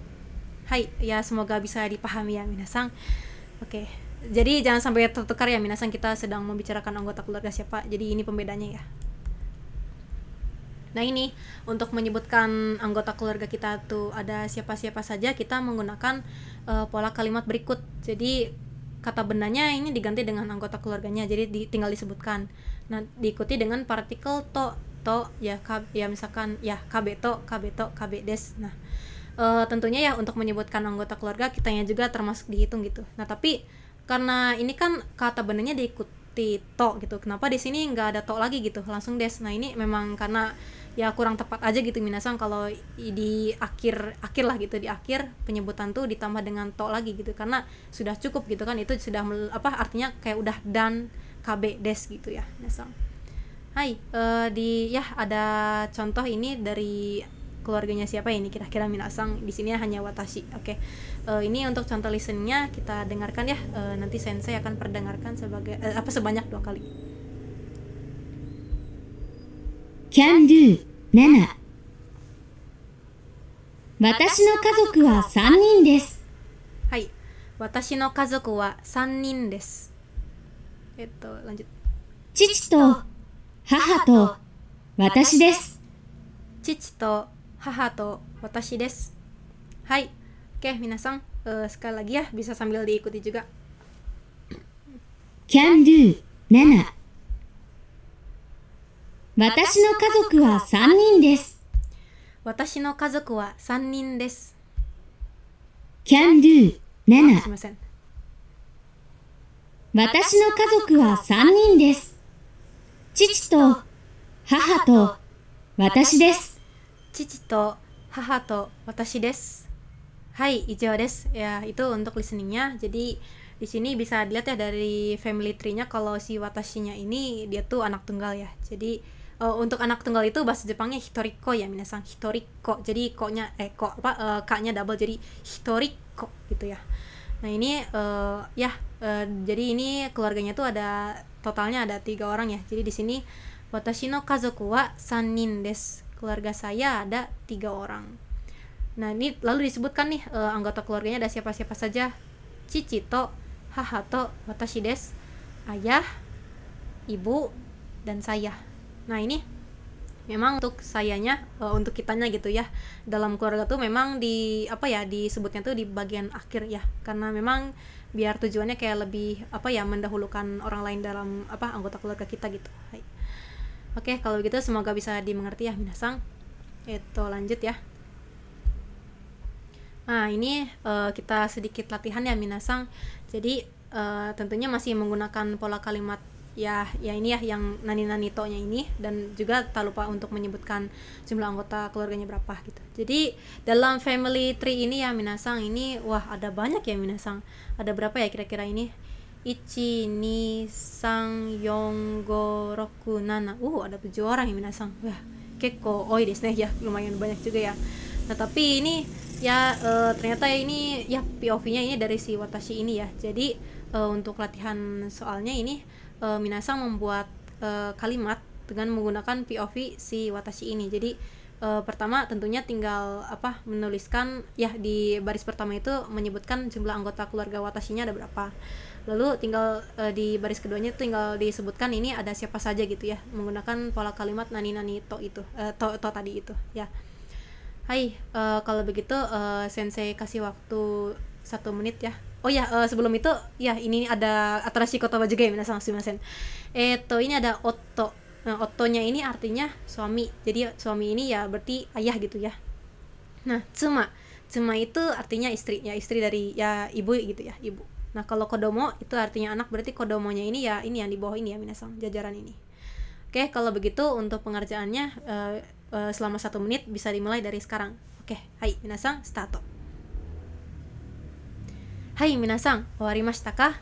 Hai, ya semoga bisa dipahami ya minasang. Oke, jadi jangan sampai tertukar ya minasang, kita sedang membicarakan anggota keluarga siapa, jadi ini pembedanya ya. Nah, ini untuk menyebutkan anggota keluarga kita tuh ada siapa-siapa saja, kita menggunakan pola kalimat berikut. Jadi kata bendanya ini diganti dengan anggota keluarganya, jadi tinggal disebutkan. Nah, diikuti dengan partikel to ya misalkan ya kabeto, kabe des. Nah, tentunya ya untuk menyebutkan anggota keluarga kitanya juga termasuk dihitung gitu. Nah tapi karena ini kan kata benarnya diikuti to gitu, kenapa di sini nggak ada to lagi gitu, langsung des. Nah ini memang karena ya kurang tepat aja gitu minasang kalau di akhir lah gitu, di akhir penyebutan tuh ditambah dengan to lagi gitu, karena sudah cukup gitu kan, itu sudah artinya kayak udah dan KB des gitu ya minasang. Hai, ada contoh ini dari keluarganya siapa ini kira-kira minasang, di sini hanya watashi. Oke. Ini untuk contoh listennya kita dengarkan ya. Nanti sensei akan perdengarkan sebanyak 2 kali. Can do 7私の家族は3人です。はい。私の家族は3人です。lanjut. 父と母と私です。父と母と私です。Hai. Oke, minasang, sekali lagi ya, bisa sambil diikuti juga. Can do 7私の家族は3人です。私の家族は3人です。Can do 7すいません。私の家族は3人です。父と母と私です。父と母と私です。Hai, ijo des. Ya, itu untuk listeningnya. Jadi di sini bisa dilihat ya dari family tree-nya kalau si watashinya ini dia tuh anak tunggal ya. Jadi untuk anak tunggal itu bahasa Jepangnya hitoriko ya minasang, hitoriko. Jadi k-nya double jadi hitoriko gitu ya. Nah, ini jadi ini keluarganya tuh totalnya ada 3 orang ya. Jadi di sini watashi no kazoku wa 3 nin desu. Keluarga saya ada 3 orang. Nah, ini lalu disebutkan nih anggota keluarganya ada siapa-siapa saja. Cici to, haha to, watashi desu. Ayah, ibu, dan saya. Nah, ini memang untuk sayanya, untuk kitanya gitu ya. Dalam keluarga tuh memang disebutnya tuh di bagian akhir ya. Karena memang biar tujuannya kayak lebih mendahulukan orang lain dalam anggota keluarga kita gitu. Hai. Oke, kalau begitu semoga bisa dimengerti ya minasang. Lanjut ya. Nah, ini kita sedikit latihan ya minasang. Jadi tentunya masih menggunakan pola kalimat ya ini ya yang nani-nani to-nya ini, dan juga tak lupa untuk menyebutkan jumlah anggota keluarganya berapa gitu. Jadi dalam family tree ini ya minasang, ini wah ada banyak ya minasang. Ada berapa ya kira-kira ini? 1, 2, 3, 4, 5, 6 ada 7 orang ya minasang. Wah, kekko oi desu ne ya, lumayan banyak juga ya. Nah, tapi ini ya ternyata ini ya POV-nya ini dari si watashi ini ya. Jadi untuk latihan soalnya ini minasang membuat kalimat dengan menggunakan POV si watashi ini. Jadi pertama tentunya tinggal menuliskan ya di baris pertama itu menyebutkan jumlah anggota keluarga watashinya ada berapa. Lalu tinggal di baris keduanya tinggal disebutkan ini ada siapa saja gitu ya, menggunakan pola kalimat nani-nani to itu, to tadi itu ya. Hai, kalau begitu sensei kasih waktu 1 menit ya. Oh ya, sebelum itu ya ini ada atarashi kotoba juga ya minasang, sumimasen. Ini ada otto. Nah, ottonya ini artinya suami. Jadi suami ini ya berarti ayah gitu ya. Nah, tsuma itu artinya istri, ya istri dari ya ibu gitu ya, ibu. Nah, kalau kodomo itu artinya anak, berarti kodomonya ini ya ini yang di bawah ini ya minasang, jajaran ini. Oke, kalau begitu untuk pengerjaannya selama 1 menit bisa dimulai dari sekarang. Oke, hai minasang, start. Hai minasang, owarimashita ka?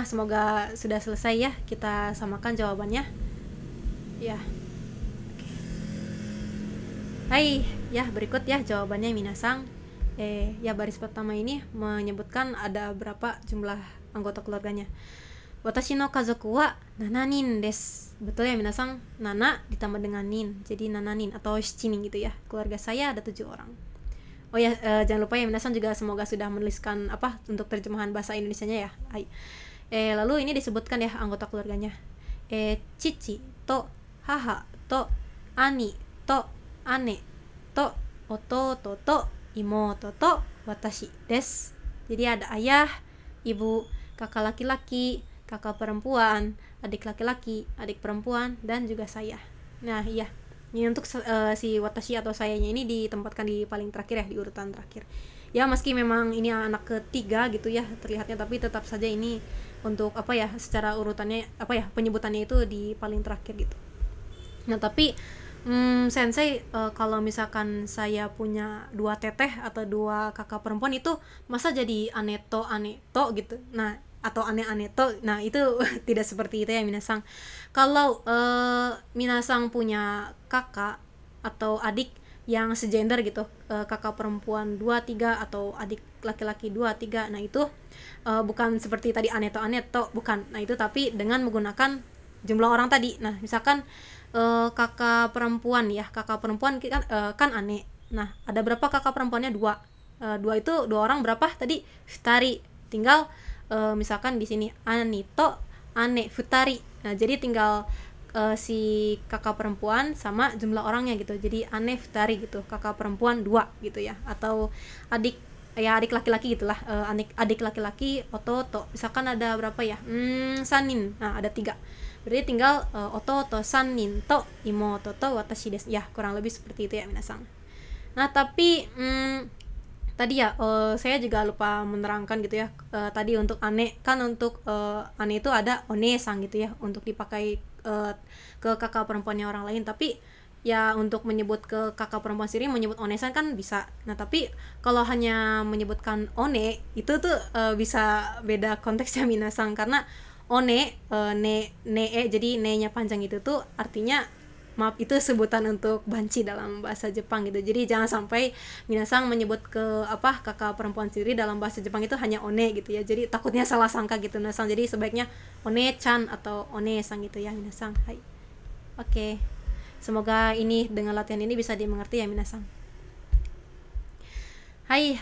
Semoga sudah selesai ya. Kita samakan jawabannya. Ya. Oke. Hai, ya berikut ya jawabannya minasang. Ya baris pertama ini menyebutkan ada berapa jumlah anggota keluarganya. Watashi no kazoku wa 7 nin desu. Betul ya minasang, nana ditambah dengan nin, jadi 7 nin atau 7 nin gitu ya. Keluarga saya ada 7 orang. Oh ya, jangan lupa ya minasang juga semoga sudah menuliskan untuk terjemahan bahasa Indonesianya ya. Hai. Lalu ini disebutkan ya anggota keluarganya. Cici to haha to ani to ane to ototo to imoto to watashi desu. Jadi ada ayah, ibu, kakak laki-laki, kakak perempuan, adik laki-laki, adik perempuan, dan juga saya. Nah, iya. Ini untuk si watashi atau sayanya ini ditempatkan di paling terakhir ya, di urutan terakhir. Ya meski memang ini anak ketiga gitu ya terlihatnya, tapi tetap saja ini untuk apa ya, secara urutannya apa ya, penyebutannya itu di paling terakhir gitu. Nah tapi sensei, kalau misalkan saya punya 2 teteh atau 2 kakak perempuan itu masa jadi aneto gitu. Nah atau ane-aneto, nah itu tidak seperti itu ya minasang. Kalau minasang punya kakak atau adik yang segender gitu, kakak perempuan 2, 3 atau adik laki-laki 2, 3, nah itu bukan seperti tadi aneto, bukan. Nah itu tapi dengan menggunakan jumlah orang tadi. Nah misalkan kakak perempuan kan ane. Nah ada berapa kakak perempuannya? 2. 2 itu 2 orang berapa tadi? Futari. Tinggal misalkan di sini anito ane futari. Nah jadi tinggal si kakak perempuan sama jumlah orangnya gitu, jadi ane futari gitu, kakak perempuan 2 gitu ya. Atau adik laki-laki gitulah, adik laki-laki ototo, misalkan ada berapa ya, sanin, nah ada 3, berarti tinggal ototo sanin to imoto to watashi desu ya, kurang lebih seperti itu ya minasang. Nah tapi tadi ya saya juga lupa menerangkan gitu ya, tadi untuk ane kan, untuk ane itu ada one-san gitu ya, untuk dipakai ke kakak perempuannya orang lain. Tapi ya untuk menyebut ke kakak perempuan sendiri menyebut one-san kan bisa. Nah tapi kalau hanya menyebutkan one itu tuh bisa beda konteksnya minasang, karena one jadi ne-nya panjang itu tuh artinya, maaf, itu sebutan untuk banci dalam bahasa Jepang gitu. Jadi jangan sampai minasang menyebut ke kakak perempuan sendiri dalam bahasa Jepang itu hanya one gitu ya. Jadi takutnya salah sangka gitu minasang. Jadi sebaiknya one-chan atau one-san gitu ya minasang. Hai. Oke. Semoga ini dengan latihan ini bisa dimengerti ya minasang. Hai,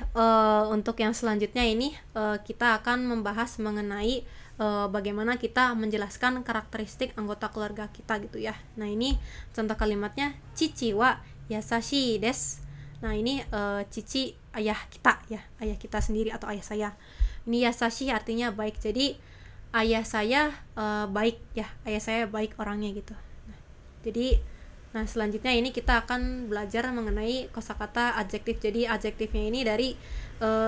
untuk yang selanjutnya ini kita akan membahas mengenai bagaimana kita menjelaskan karakteristik anggota keluarga kita gitu ya. Nah ini contoh kalimatnya, cici wa yasashi desu. Nah ini cici ayah kita ya, ayah kita sendiri atau ayah saya. Ini yasashi artinya baik, jadi ayah saya baik ya, ayah saya baik orangnya gitu. Nah selanjutnya ini kita akan belajar mengenai kosakata adjektif. Jadi adjektifnya ini dari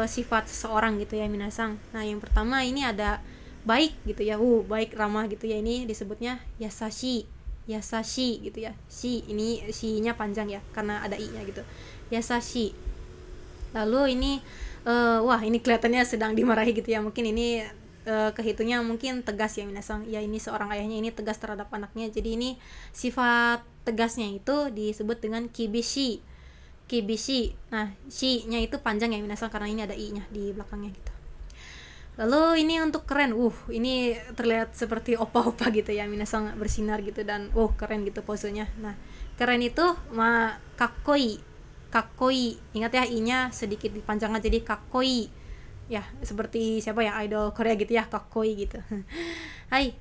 sifat seseorang gitu ya minasang. Nah yang pertama ini ada baik gitu ya, baik, ramah gitu ya, ini disebutnya yasashi gitu ya. Ini shi-nya panjang ya karena ada i-nya gitu, yasashi. Lalu ini wah ini kelihatannya sedang dimarahi gitu ya, mungkin ini kehitungnya mungkin tegas ya minasang ya, ini seorang ayahnya ini tegas terhadap anaknya, jadi ini sifat tegasnya itu disebut dengan kibishi. Nah shi-nya itu panjang ya minasang karena ini ada i-nya di belakangnya gitu. Lalu ini untuk keren, ini terlihat seperti opa-opa gitu ya minasang, bersinar gitu dan keren gitu posenya. Nah keren itu kakkoi, ingat ya i-nya sedikit dipanjangkan jadi kakkoi ya, seperti siapa ya, idol Korea gitu ya, kakkoi gitu. Hai,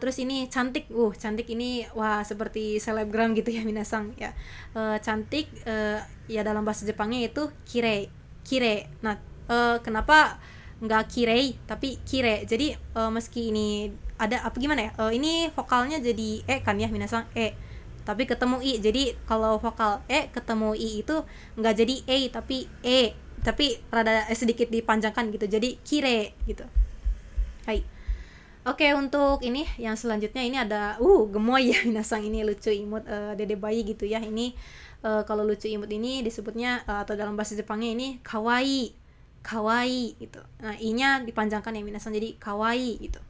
terus ini cantik, cantik ini wah seperti selebgram gitu ya minasang ya. Cantik ya dalam bahasa Jepangnya itu kirei. Nah kenapa nggak kirei tapi kire? Jadi meski ini ada gimana ya, ini vokalnya jadi kan ya minasang, tapi ketemu i, jadi kalau vokal ketemu i itu nggak jadi tapi rada sedikit dipanjangkan gitu, jadi kire gitu. Hai. Oke, untuk ini yang selanjutnya ini ada gemoy ya minasang, ini lucu imut, dede bayi gitu ya. Ini kalau lucu imut ini disebutnya atau dalam bahasa Jepangnya ini kawaii gitu. Nah i-nya dipanjangkan ya minasang jadi kawaii gitu.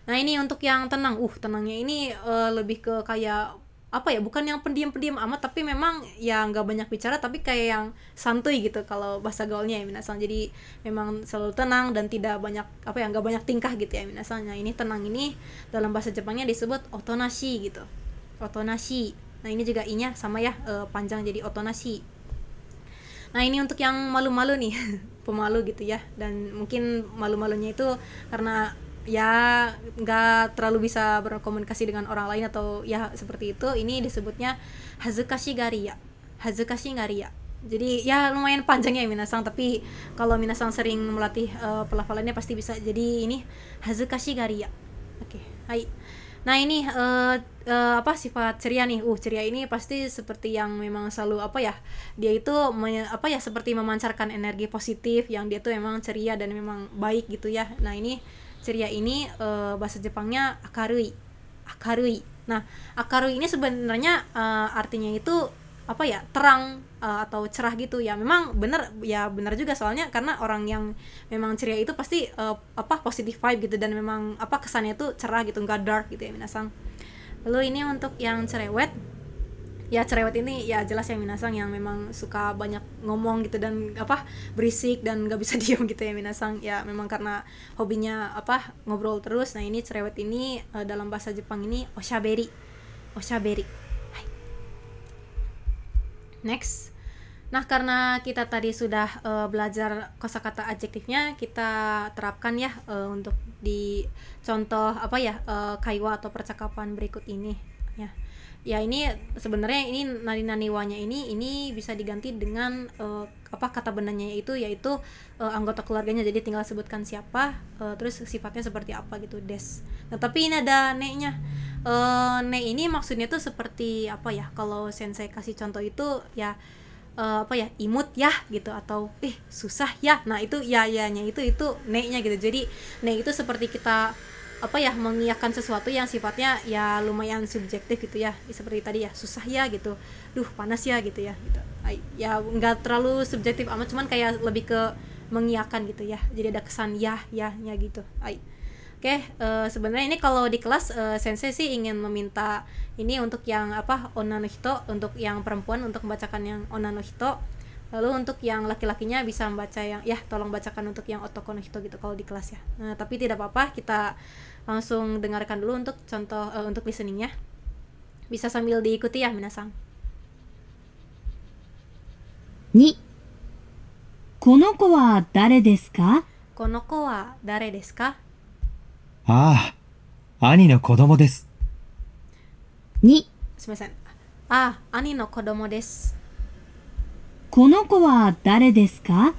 Nah ini untuk yang tenang, tenangnya ini lebih ke kayak apa ya, bukan yang pendiam amat, tapi memang ya nggak banyak bicara tapi kayak yang santuy gitu kalau bahasa gaulnya ya minasang. Jadi memang selalu tenang dan tidak banyak nggak banyak tingkah gitu ya minasang. Nah ini tenang ini dalam bahasa Jepangnya disebut otonashi gitu, otonashi. Nah ini juga i-nya sama ya, panjang jadi otonashi. Nah ini untuk yang malu-malu nih pemalu gitu ya, dan mungkin malu-malunya itu karena ya nggak terlalu bisa berkomunikasi dengan orang lain atau ya seperti itu, ini disebutnya hazukashi gariya. Jadi ya lumayan panjang ya minasang, tapi kalau minasang sering melatih pelafalannya pasti bisa. Jadi ini hazukashi gariya. Oke, hai. Nah ini apa sifat ceria nih? Ceria ini pasti seperti yang memang selalu apa ya? Dia itu apa ya seperti memancarkan energi positif yang dia tuh memang ceria dan memang baik gitu ya. Nah ini ceria ini bahasa Jepangnya akarui. Akarui. Nah akarui ini sebenarnya artinya itu apa ya terang atau cerah gitu ya. Memang benar juga soalnya karena orang yang memang ceria itu pasti apa positive vibe gitu dan memang apa kesannya itu cerah gitu nggak dark gitu ya minasang. Lalu ini untuk yang cerewet ya, cerewet ini ya jelas yang minasang yang memang suka banyak ngomong gitu dan apa berisik dan nggak bisa diem gitu ya minasang ya, memang karena hobinya apa ngobrol terus. Nah ini cerewet ini dalam bahasa Jepang ini oshaberi. Next. Nah, karena kita tadi sudah belajar kosakata adjektifnya, kita terapkan ya untuk di contoh apa ya kaiwa atau percakapan berikut ini ya. Ya ini sebenarnya ini nani-naniwanya ini bisa diganti dengan apa kata bendanya yaitu anggota keluarganya. Jadi tinggal sebutkan siapa, terus sifatnya seperti apa gitu, des. Nah, tapi ini ada ne-nya. Ne ini maksudnya tuh seperti apa ya? Kalau sensei kasih contoh itu ya apa ya imut ya gitu atau susah ya. Nah itu ya-nya itu ne-nya gitu. Jadi ne itu seperti kita apa ya mengiyakan sesuatu yang sifatnya ya lumayan subjektif gitu ya, seperti tadi ya susah ya gitu, duh panas ya gitu ya gitu. Ya nggak terlalu subjektif amat, cuman kayak lebih ke mengiyakan gitu ya, jadi ada kesan ya-nya gitu. Oke, sebenarnya ini kalau di kelas sensei sih ingin meminta ini untuk yang apa onna no hito, untuk yang perempuan untuk membacakan yang onna no hito, lalu untuk yang laki-lakinya bisa membaca yang ya tolong bacakan untuk yang otoko no hito gitu kalau di kelas ya. Nah, tapi tidak apa-apa, kita langsung dengarkan dulu untuk contoh untuk listeningnya, bisa sambil diikuti ya minasang. 2. この子は誰ですか？ この子は誰ですか？ ああ、兄の子供です。 2. すみません。あ、兄の子供です。 この子は誰ですか？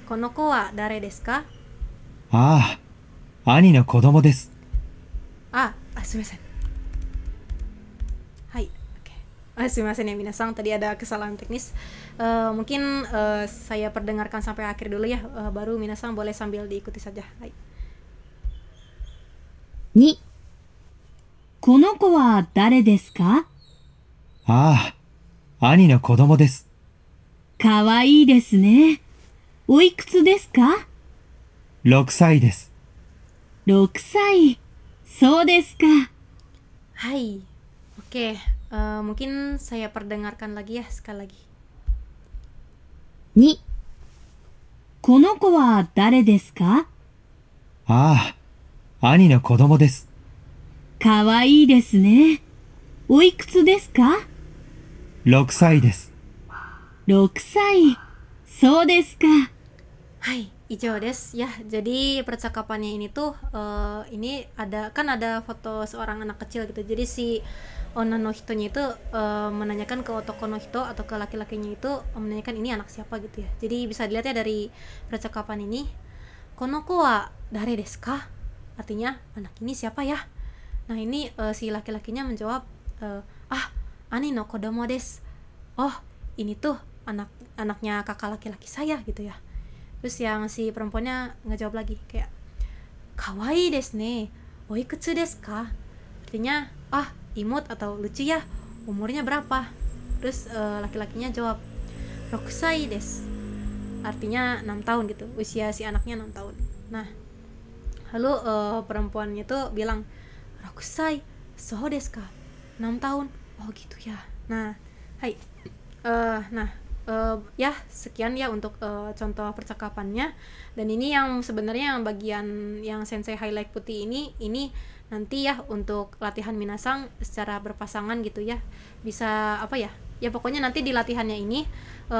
この子は誰ですか？ ああ、兄の子供です。 すみません。はい、oke.すみませんya minasang, tadi ada kesalahan teknis. Mungkin saya perdengarkan sampai akhir dulu ya, baru minasang boleh sambil diikuti saja. Hai. 2. この子は誰ですか？ ああ、兄の子供です。 かわいいですね。おいくつですか6歳です。 6歳。そうですか。 Hai. Oke, mungkin saya perdengarkan lagi ya sekali lagi. 2. この子は誰ですか？ ああ、兄の子供です。 かわいいですね。おいくつですか6歳です。 6歳。そうですか。 Hai, ijo des ya. Jadi percakapannya ini tuh ini ada foto seorang anak kecil gitu. Jadi si onna no hitonya itu menanyakan ke otoko no hito atau ke laki-lakinya itu menanyakan ini anak siapa gitu ya. Jadi bisa dilihat ya dari percakapan ini. Kono ko wa dare desu ka? Artinya anak ini siapa ya? Nah ini si laki-lakinya menjawab ani no kodomo desu. Oh ini tuh anaknya kakak laki-laki saya gitu ya. Terus yang si perempuannya ngejawab lagi kayak kawaii desu ne, oikutsu desu ka? Artinya imut atau lucu ya, umurnya berapa? Terus laki-lakinya jawab 6 sai desu, artinya 6 tahun gitu, usia si anaknya 6 tahun. Nah lalu perempuannya tuh bilang 6 sai, sou desu ka? 6 tahun, oh gitu ya. Nah hai, ya sekian ya untuk contoh percakapannya. Dan ini yang sebenarnya yang bagian yang sensei highlight putih ini nanti ya untuk latihan minasang secara berpasangan gitu ya. Bisa apa ya pokoknya nanti di latihannya ini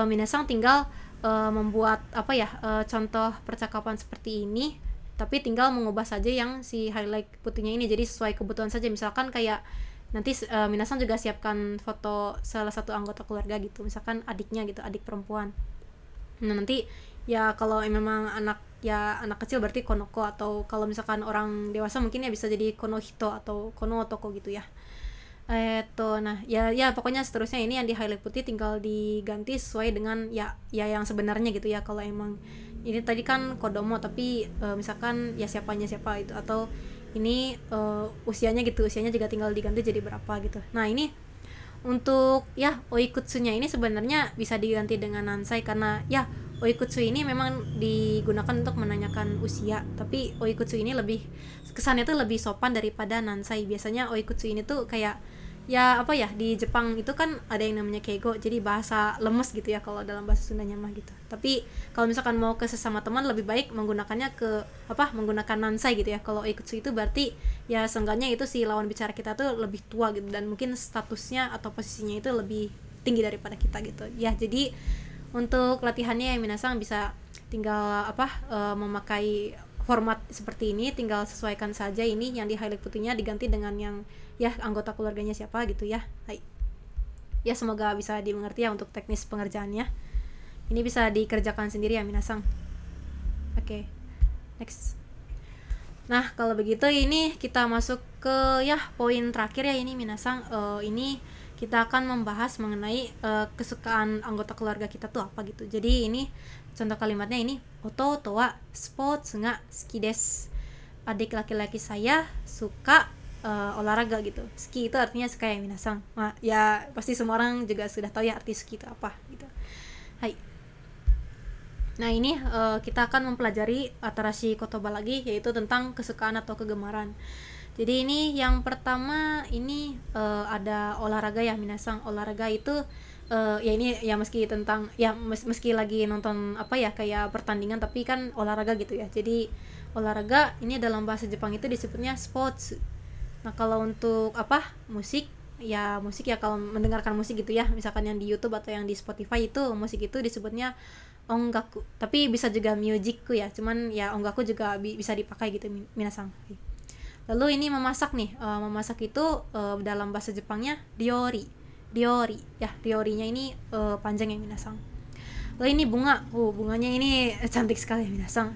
minasang tinggal membuat contoh percakapan seperti ini, tapi tinggal mengubah saja yang si highlight putihnya ini jadi sesuai kebutuhan saja. Misalkan kayak nanti minasang juga siapkan foto salah satu anggota keluarga gitu, misalkan adiknya gitu, adik perempuan. Nah nanti ya kalau memang anak ya anak kecil berarti konoko, atau kalau misalkan orang dewasa mungkin ya bisa jadi konohito atau konotoko gitu ya. Nah ya pokoknya seterusnya ini yang di highlight putih tinggal diganti sesuai dengan ya yang sebenarnya gitu ya. Kalau emang ini tadi kan kodomo tapi misalkan ya siapa itu, atau ini usianya juga tinggal diganti jadi berapa gitu. Nah ini untuk ya oikutsunya ini sebenarnya bisa diganti dengan nansai, karena ya oikutsu ini memang digunakan untuk menanyakan usia, tapi oikutsu ini lebih kesannya tuh lebih sopan daripada nansai. Biasanya oikutsu ini tuh kayak ya apa ya, di Jepang itu kan ada yang namanya keigo, jadi bahasa lemes gitu ya kalau dalam bahasa Sundanya mah gitu. Tapi kalau misalkan mau ke sesama teman lebih baik menggunakannya menggunakan nansai gitu ya. Kalau oikutsu itu berarti ya seenggaknya itu si lawan bicara kita tuh lebih tua gitu, dan mungkin statusnya atau posisinya itu lebih tinggi daripada kita gitu ya. Jadi untuk latihannya ya minasang bisa tinggal memakai format seperti ini, tinggal sesuaikan saja ini yang di highlight putihnya diganti dengan yang ya anggota keluarganya siapa gitu ya. Hai. Ya semoga bisa dimengerti ya untuk teknis pengerjaannya. Ini bisa dikerjakan sendiri ya minasang. Oke. Next. Nah, kalau begitu ini kita masuk ke ya poin terakhir ya ini minasang. Ini kita akan membahas mengenai kesukaan anggota keluarga kita tuh apa gitu. Jadi ini contoh kalimatnya ini, ototo wa sports ga suki desu. Adik laki-laki saya suka olahraga gitu. Suki itu artinya suka ya minasang. Nah, ya pasti semua orang juga sudah tahu ya arti suki itu apa gitu. Hai. Nah ini kita akan mempelajari atarashi kotoba lagi, yaitu tentang kesukaan atau kegemaran. Jadi ini yang pertama ini ada olahraga ya minasang. Olahraga itu ya ini ya meski lagi nonton kayak pertandingan, tapi kan olahraga gitu ya. Jadi olahraga ini dalam bahasa Jepang itu disebutnya sports. Nah kalau untuk musik ya kalau mendengarkan musik gitu ya, misalkan yang di YouTube atau yang di Spotify itu musik itu disebutnya ongaku, tapi bisa juga musicku ya, cuman ya ongaku juga bisa dipakai gitu minasang. Lalu ini memasak nih, memasak itu dalam bahasa Jepangnya ryori ya, ryorinya ini panjang ya minasang. Lalu ini bunga, bunganya ini cantik sekali ya minasang.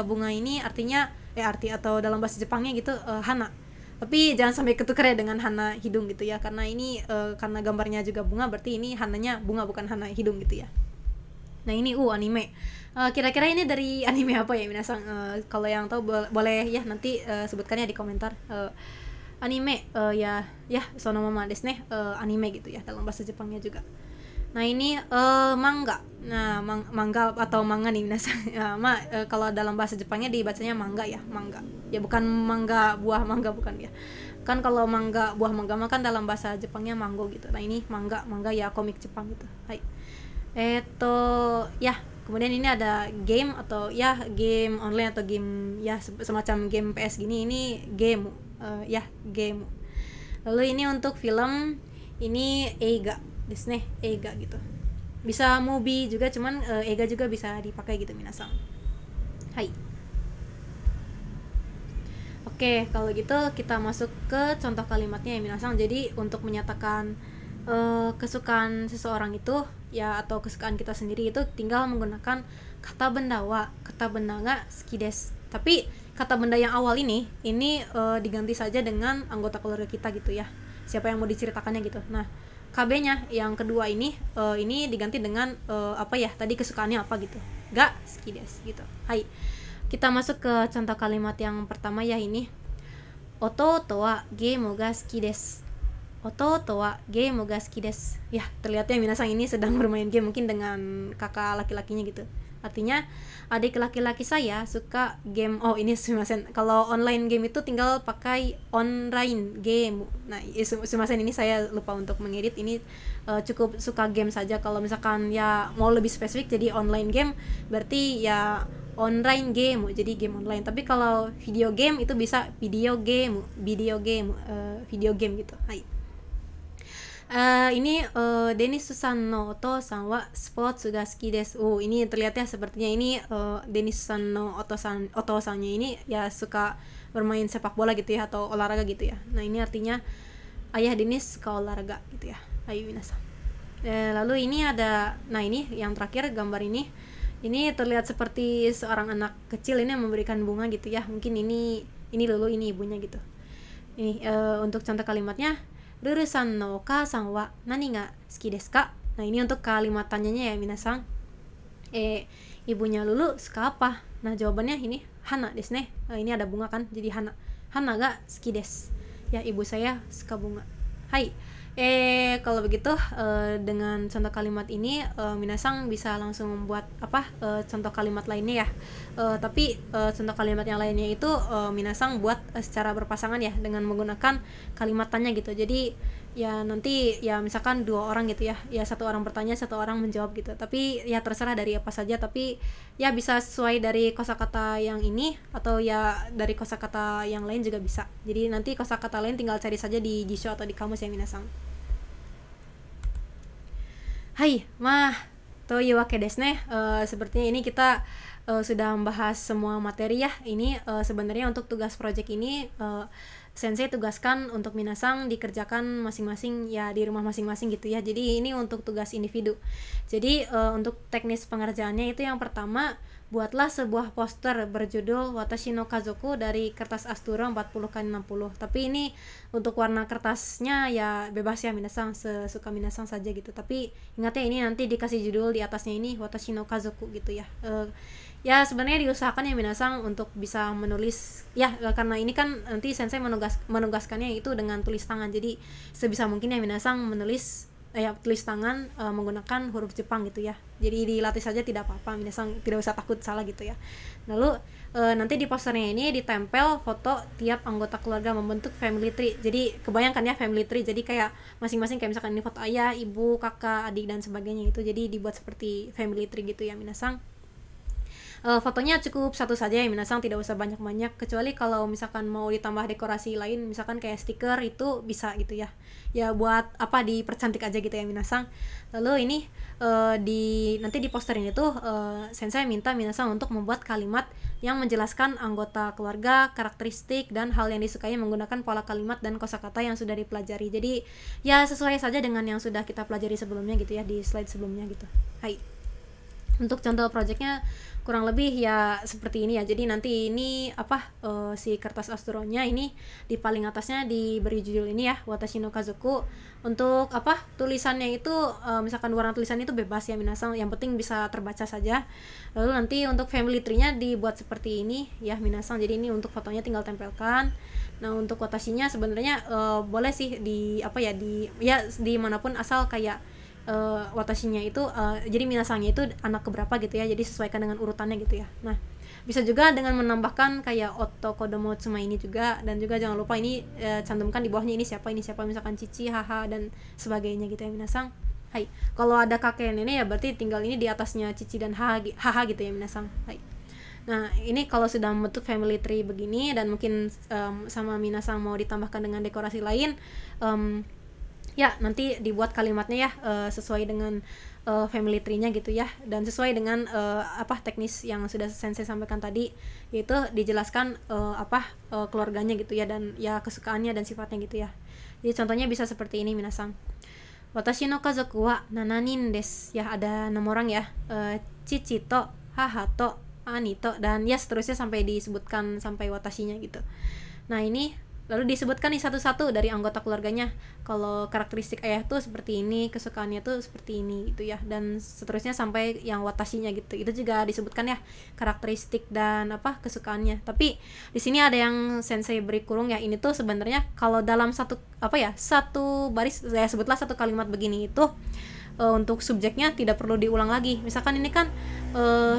Bunga ini artinya arti atau dalam bahasa Jepangnya gitu hana, tapi jangan sampai ketukar ya dengan hana hidung gitu ya, karena ini karena gambarnya juga bunga, berarti ini hananya bunga bukan hana hidung gitu ya. Nah ini anime, kira-kira ini dari anime apa ya minasang? Kalau yang tahu boleh ya nanti sebutkan ya di komentar. Anime ya sonomama desu ne, anime gitu ya dalam bahasa Jepangnya juga. Nah ini manga. Nah manga atau manga nih minasang. Kalau dalam bahasa Jepangnya dibacanya manga ya, manga. Ya bukan mangga buah mangga, bukan ya. Kan kalau mangga buah mangga mah kan dalam bahasa Jepangnya mango gitu. Nah ini manga ya komik Jepang gitu. Hai. Ya kemudian ini ada game atau ya game online atau game ya semacam game PS gini, ini game game. Lalu ini untuk film ini eiga desu ne, eiga gitu. Bisa movie juga, cuman eiga juga bisa dipakai gitu minasang. Hai. Oke, kalau gitu kita masuk ke contoh kalimatnya ya minasang. Jadi untuk menyatakan kesukaan seseorang itu ya atau kesukaan kita sendiri itu tinggal menggunakan kata benda ga suki desu. Tapi kata benda yang awal ini diganti saja dengan anggota keluarga kita gitu ya, siapa yang mau diceritakannya gitu. Nah KB-nya yang kedua ini diganti dengan tadi kesukaannya apa gitu, ga suki desu gitu. Hai, kita masuk ke contoh kalimat yang pertama ya ini, ototo wa game ga suki desu. Ototo wa game ga suki desu. Ya, terlihatnya minasang ini sedang bermain game mungkin dengan kakak laki-lakinya gitu. Artinya adik laki-laki saya suka game. Oh, ini sumimasen. Kalau online game itu tinggal pakai online game. Nah, sumimasen ini saya lupa untuk mengedit. Ini cukup suka game saja. Kalau misalkan ya mau lebih spesifik jadi online game, berarti ya online game, jadi game online. Tapi kalau video game itu bisa video game gitu. Hai. Ini Denis-san no otosan wa sports ga suki desu. Ini terlihatnya sepertinya ini Denis-san no otosannya ini ya suka bermain sepak bola gitu ya, atau olahraga gitu ya. Nah ini artinya ayah Denis suka olahraga gitu ya. Ayo minasang. Lalu ini ada, nah ini yang terakhir gambar ini Ini terlihat seperti seorang anak kecil ini memberikan bunga gitu ya. Mungkin ini Lulu, ini ibunya gitu. Ini untuk contoh kalimatnya, Ruru-san no oka-san wa nani ga suki desu ka? Nah, ini untuk kalimat tanyanya ya minasang. Ibunya Lulu suka apa? Nah, jawabannya ini hana desu ne. Ini ada bunga kan, jadi hana. Hana ga suki desu. Ya, ibu saya suka bunga. Hai. Kalau begitu dengan contoh kalimat ini minasang bisa langsung membuat contoh kalimat lainnya ya. Tapi contoh kalimat yang lainnya itu minasang buat secara berpasangan ya, dengan menggunakan kalimat tanya gitu. Jadi ya nanti ya misalkan 2 orang gitu ya, ya 1 orang bertanya, 1 orang menjawab gitu. Tapi ya terserah dari apa saja, tapi ya bisa sesuai dari kosakata yang ini atau ya dari kosakata yang lain juga bisa. Jadi nanti kosakata lain tinggal cari saja di Jisho atau di kamus ya minasang. Hai, toいうわけですね. Sepertinya ini kita sudah membahas semua materi ya. Ini sebenarnya untuk tugas project ini sensei tugaskan untuk minasang dikerjakan masing-masing ya di rumah masing-masing gitu ya. Jadi ini untuk tugas individu. Jadi untuk teknis pengerjaannya itu yang pertama, buatlah sebuah poster berjudul Watashi no Kazoku dari kertas Astura 40x60. Tapi ini untuk warna kertasnya ya bebas ya minasang, sesuka minasang saja gitu. Tapi ingat ya, ini nanti dikasih judul di atasnya ini Watashi no Kazoku gitu ya. Ya sebenarnya diusahakan ya minasang untuk bisa menulis ya, karena ini kan nanti sensei menugaskannya itu dengan tulis tangan. Jadi sebisa mungkin ya minasang menulis tulis tangan menggunakan huruf Jepang gitu ya. Jadi dilatih saja, tidak apa-apa, minasang tidak usah takut salah gitu ya. Lalu nanti di posternya ini ditempel foto tiap anggota keluarga membentuk family tree. Jadi kebayangkan ya family tree, jadi kayak masing-masing kayak misalkan ini foto ayah, ibu, kakak, adik dan sebagainya itu. Jadi dibuat seperti family tree gitu ya minasang. Fotonya cukup 1 saja ya minasang, tidak usah banyak-banyak, kecuali kalau misalkan mau ditambah dekorasi lain misalkan kayak stiker itu bisa gitu ya. Ya buat dipercantik aja gitu ya minasang. Lalu ini nanti di poster ini tuh sensei minta minasang untuk membuat kalimat yang menjelaskan anggota keluarga, karakteristik dan hal yang disukai menggunakan pola kalimat dan kosakata yang sudah dipelajari. Jadi ya sesuai saja dengan yang sudah kita pelajari sebelumnya gitu ya, di slide sebelumnya gitu. Hai. Untuk contoh projectnya kurang lebih ya seperti ini ya. Jadi nanti ini si kertas Astronya ini di paling atasnya diberi judul ini ya, Watashi no Kazoku. Untuk tulisannya itu misalkan warna tulisan itu bebas ya minasang, yang penting bisa terbaca saja. Lalu nanti untuk family tree-nya dibuat seperti ini ya minasang. Jadi ini untuk fotonya tinggal tempelkan. Nah untuk Watashinya sebenarnya boleh sih di manapun, asal kayak Watashinya itu jadi minasangnya itu anak keberapa gitu ya, jadi sesuaikan dengan urutannya gitu ya. Nah bisa juga dengan menambahkan kayak Otto Kodomo Tsuma ini juga, dan juga jangan lupa ini cantumkan di bawahnya ini siapa misalkan Cici, Haha dan sebagainya gitu ya minasang. Hai, kalau ada kakek nenek ya berarti tinggal ini di atasnya Cici dan Haha gitu ya minasang. Hai. Nah ini kalau sudah membentuk family tree begini dan mungkin sama minasang mau ditambahkan dengan dekorasi lain, ya nanti dibuat kalimatnya ya sesuai dengan family tree-nya gitu ya, dan sesuai dengan teknis yang sudah sensei sampaikan tadi, yaitu dijelaskan keluarganya gitu ya, dan ya kesukaannya dan sifatnya gitu ya. Jadi contohnya bisa seperti ini minasang. Watashi no kazoku wa 7 nin desu. Ya ada 6 orang ya. Cici to, haha to, ani to, dan ya seterusnya sampai disebutkan sampai watashinya gitu. Nah ini lalu disebutkan nih satu-satu dari anggota keluarganya. Kalau karakteristik ayah tuh seperti ini, kesukaannya tuh seperti ini gitu ya, dan seterusnya sampai yang watashinya gitu. Itu juga disebutkan ya karakteristik dan kesukaannya. Tapi di sini ada yang sensei beri kurung ya. Ini tuh sebenarnya kalau dalam satu baris, saya sebutlah satu kalimat begini itu untuk subjeknya tidak perlu diulang lagi. Misalkan ini kan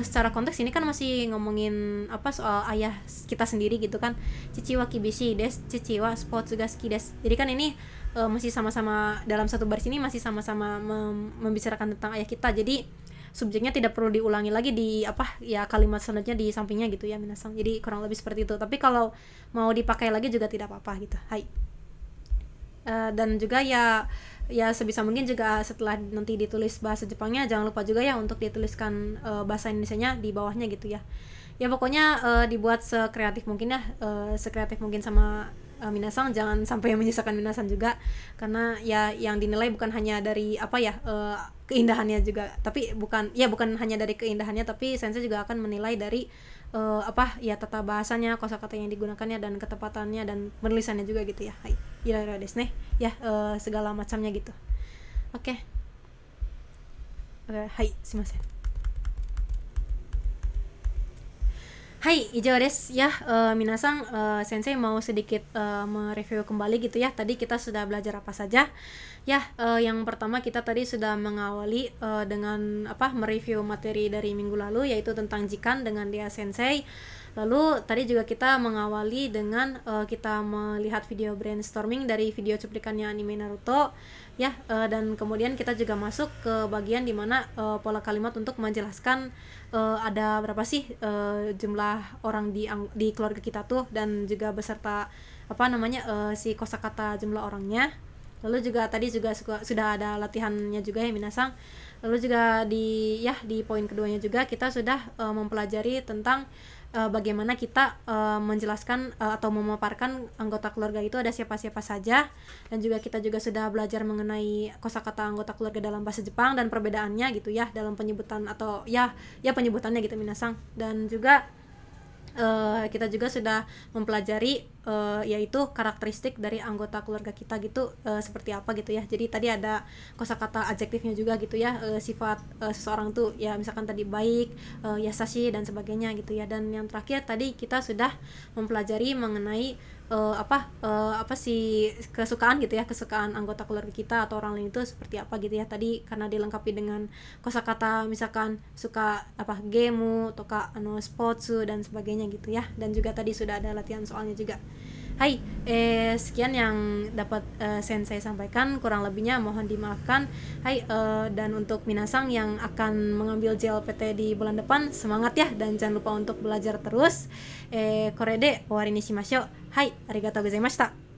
secara konteks ini kan masih ngomongin soal ayah kita sendiri gitu kan. Cici wa kibishi desu, cici wa sports ga suki desu. Jadi kan ini masih sama-sama dalam satu baris ini masih sama-sama membicarakan tentang ayah kita. Jadi subjeknya tidak perlu diulangi lagi di kalimat selanjutnya di sampingnya gitu ya minasang. Jadi kurang lebih seperti itu. Tapi kalau mau dipakai lagi juga tidak apa-apa gitu. Hai. Dan juga ya sebisa mungkin juga setelah nanti ditulis bahasa Jepangnya jangan lupa juga ya untuk dituliskan bahasa Indonesianya di bawahnya gitu ya. Ya pokoknya dibuat sekreatif mungkin ya, sekreatif mungkin sama minasang jangan sampai menyisakan minasan juga, karena ya yang dinilai bukan hanya dari keindahannya juga, tapi bukan hanya dari keindahannya, tapi sensei juga akan menilai dari tata bahasanya, kosakata yang digunakannya, dan ketepatannya dan penulisannya juga gitu ya. Hai, ira desu ne. Ya, segala macamnya gitu. Oke. Hai, sumimasen. Hai, ijou desu ya. Minasang, sensei mau sedikit mereview kembali gitu ya. Tadi kita sudah belajar apa saja ya. Yang pertama kita tadi sudah mengawali dengan mereview materi dari minggu lalu, yaitu tentang jikan dengan dia sensei. Lalu tadi juga kita mengawali dengan kita melihat video brainstorming dari video cuplikannya anime Naruto ya, dan kemudian kita juga masuk ke bagian dimana pola kalimat untuk menjelaskan ada berapa sih jumlah orang di keluarga kita tuh, dan juga beserta si kosakata jumlah orangnya. Lalu juga tadi juga sudah ada latihannya juga ya minasang. Lalu juga di poin keduanya juga kita sudah mempelajari tentang bagaimana kita menjelaskan atau memaparkan anggota keluarga itu ada siapa-siapa saja, dan juga kita juga sudah belajar mengenai kosakata anggota keluarga dalam bahasa Jepang dan perbedaannya gitu ya dalam penyebutan atau penyebutannya gitu minasang. Dan juga kita juga sudah mempelajari yaitu karakteristik dari anggota keluarga kita gitu, seperti apa gitu ya. Jadi tadi ada kosakata adjektifnya juga gitu ya, sifat seseorang tuh ya, misalkan tadi baik, yasashi dan sebagainya gitu ya. Dan yang terakhir tadi kita sudah mempelajari mengenai kesukaan gitu ya, kesukaan anggota keluarga kita atau orang lain itu seperti apa gitu ya. Tadi karena dilengkapi dengan kosakata misalkan suka gemu, toka sportsu dan sebagainya gitu ya. Dan juga tadi sudah ada latihan soalnya juga. Hai, sekian yang dapat sensei sampaikan, kurang lebihnya mohon dimaafkan. Hai, dan untuk minasang yang akan mengambil JLPT di bulan depan, semangat ya, dan jangan lupa untuk belajar terus. Kore de owari ni shimashou. Hai, arigatou gozaimashita.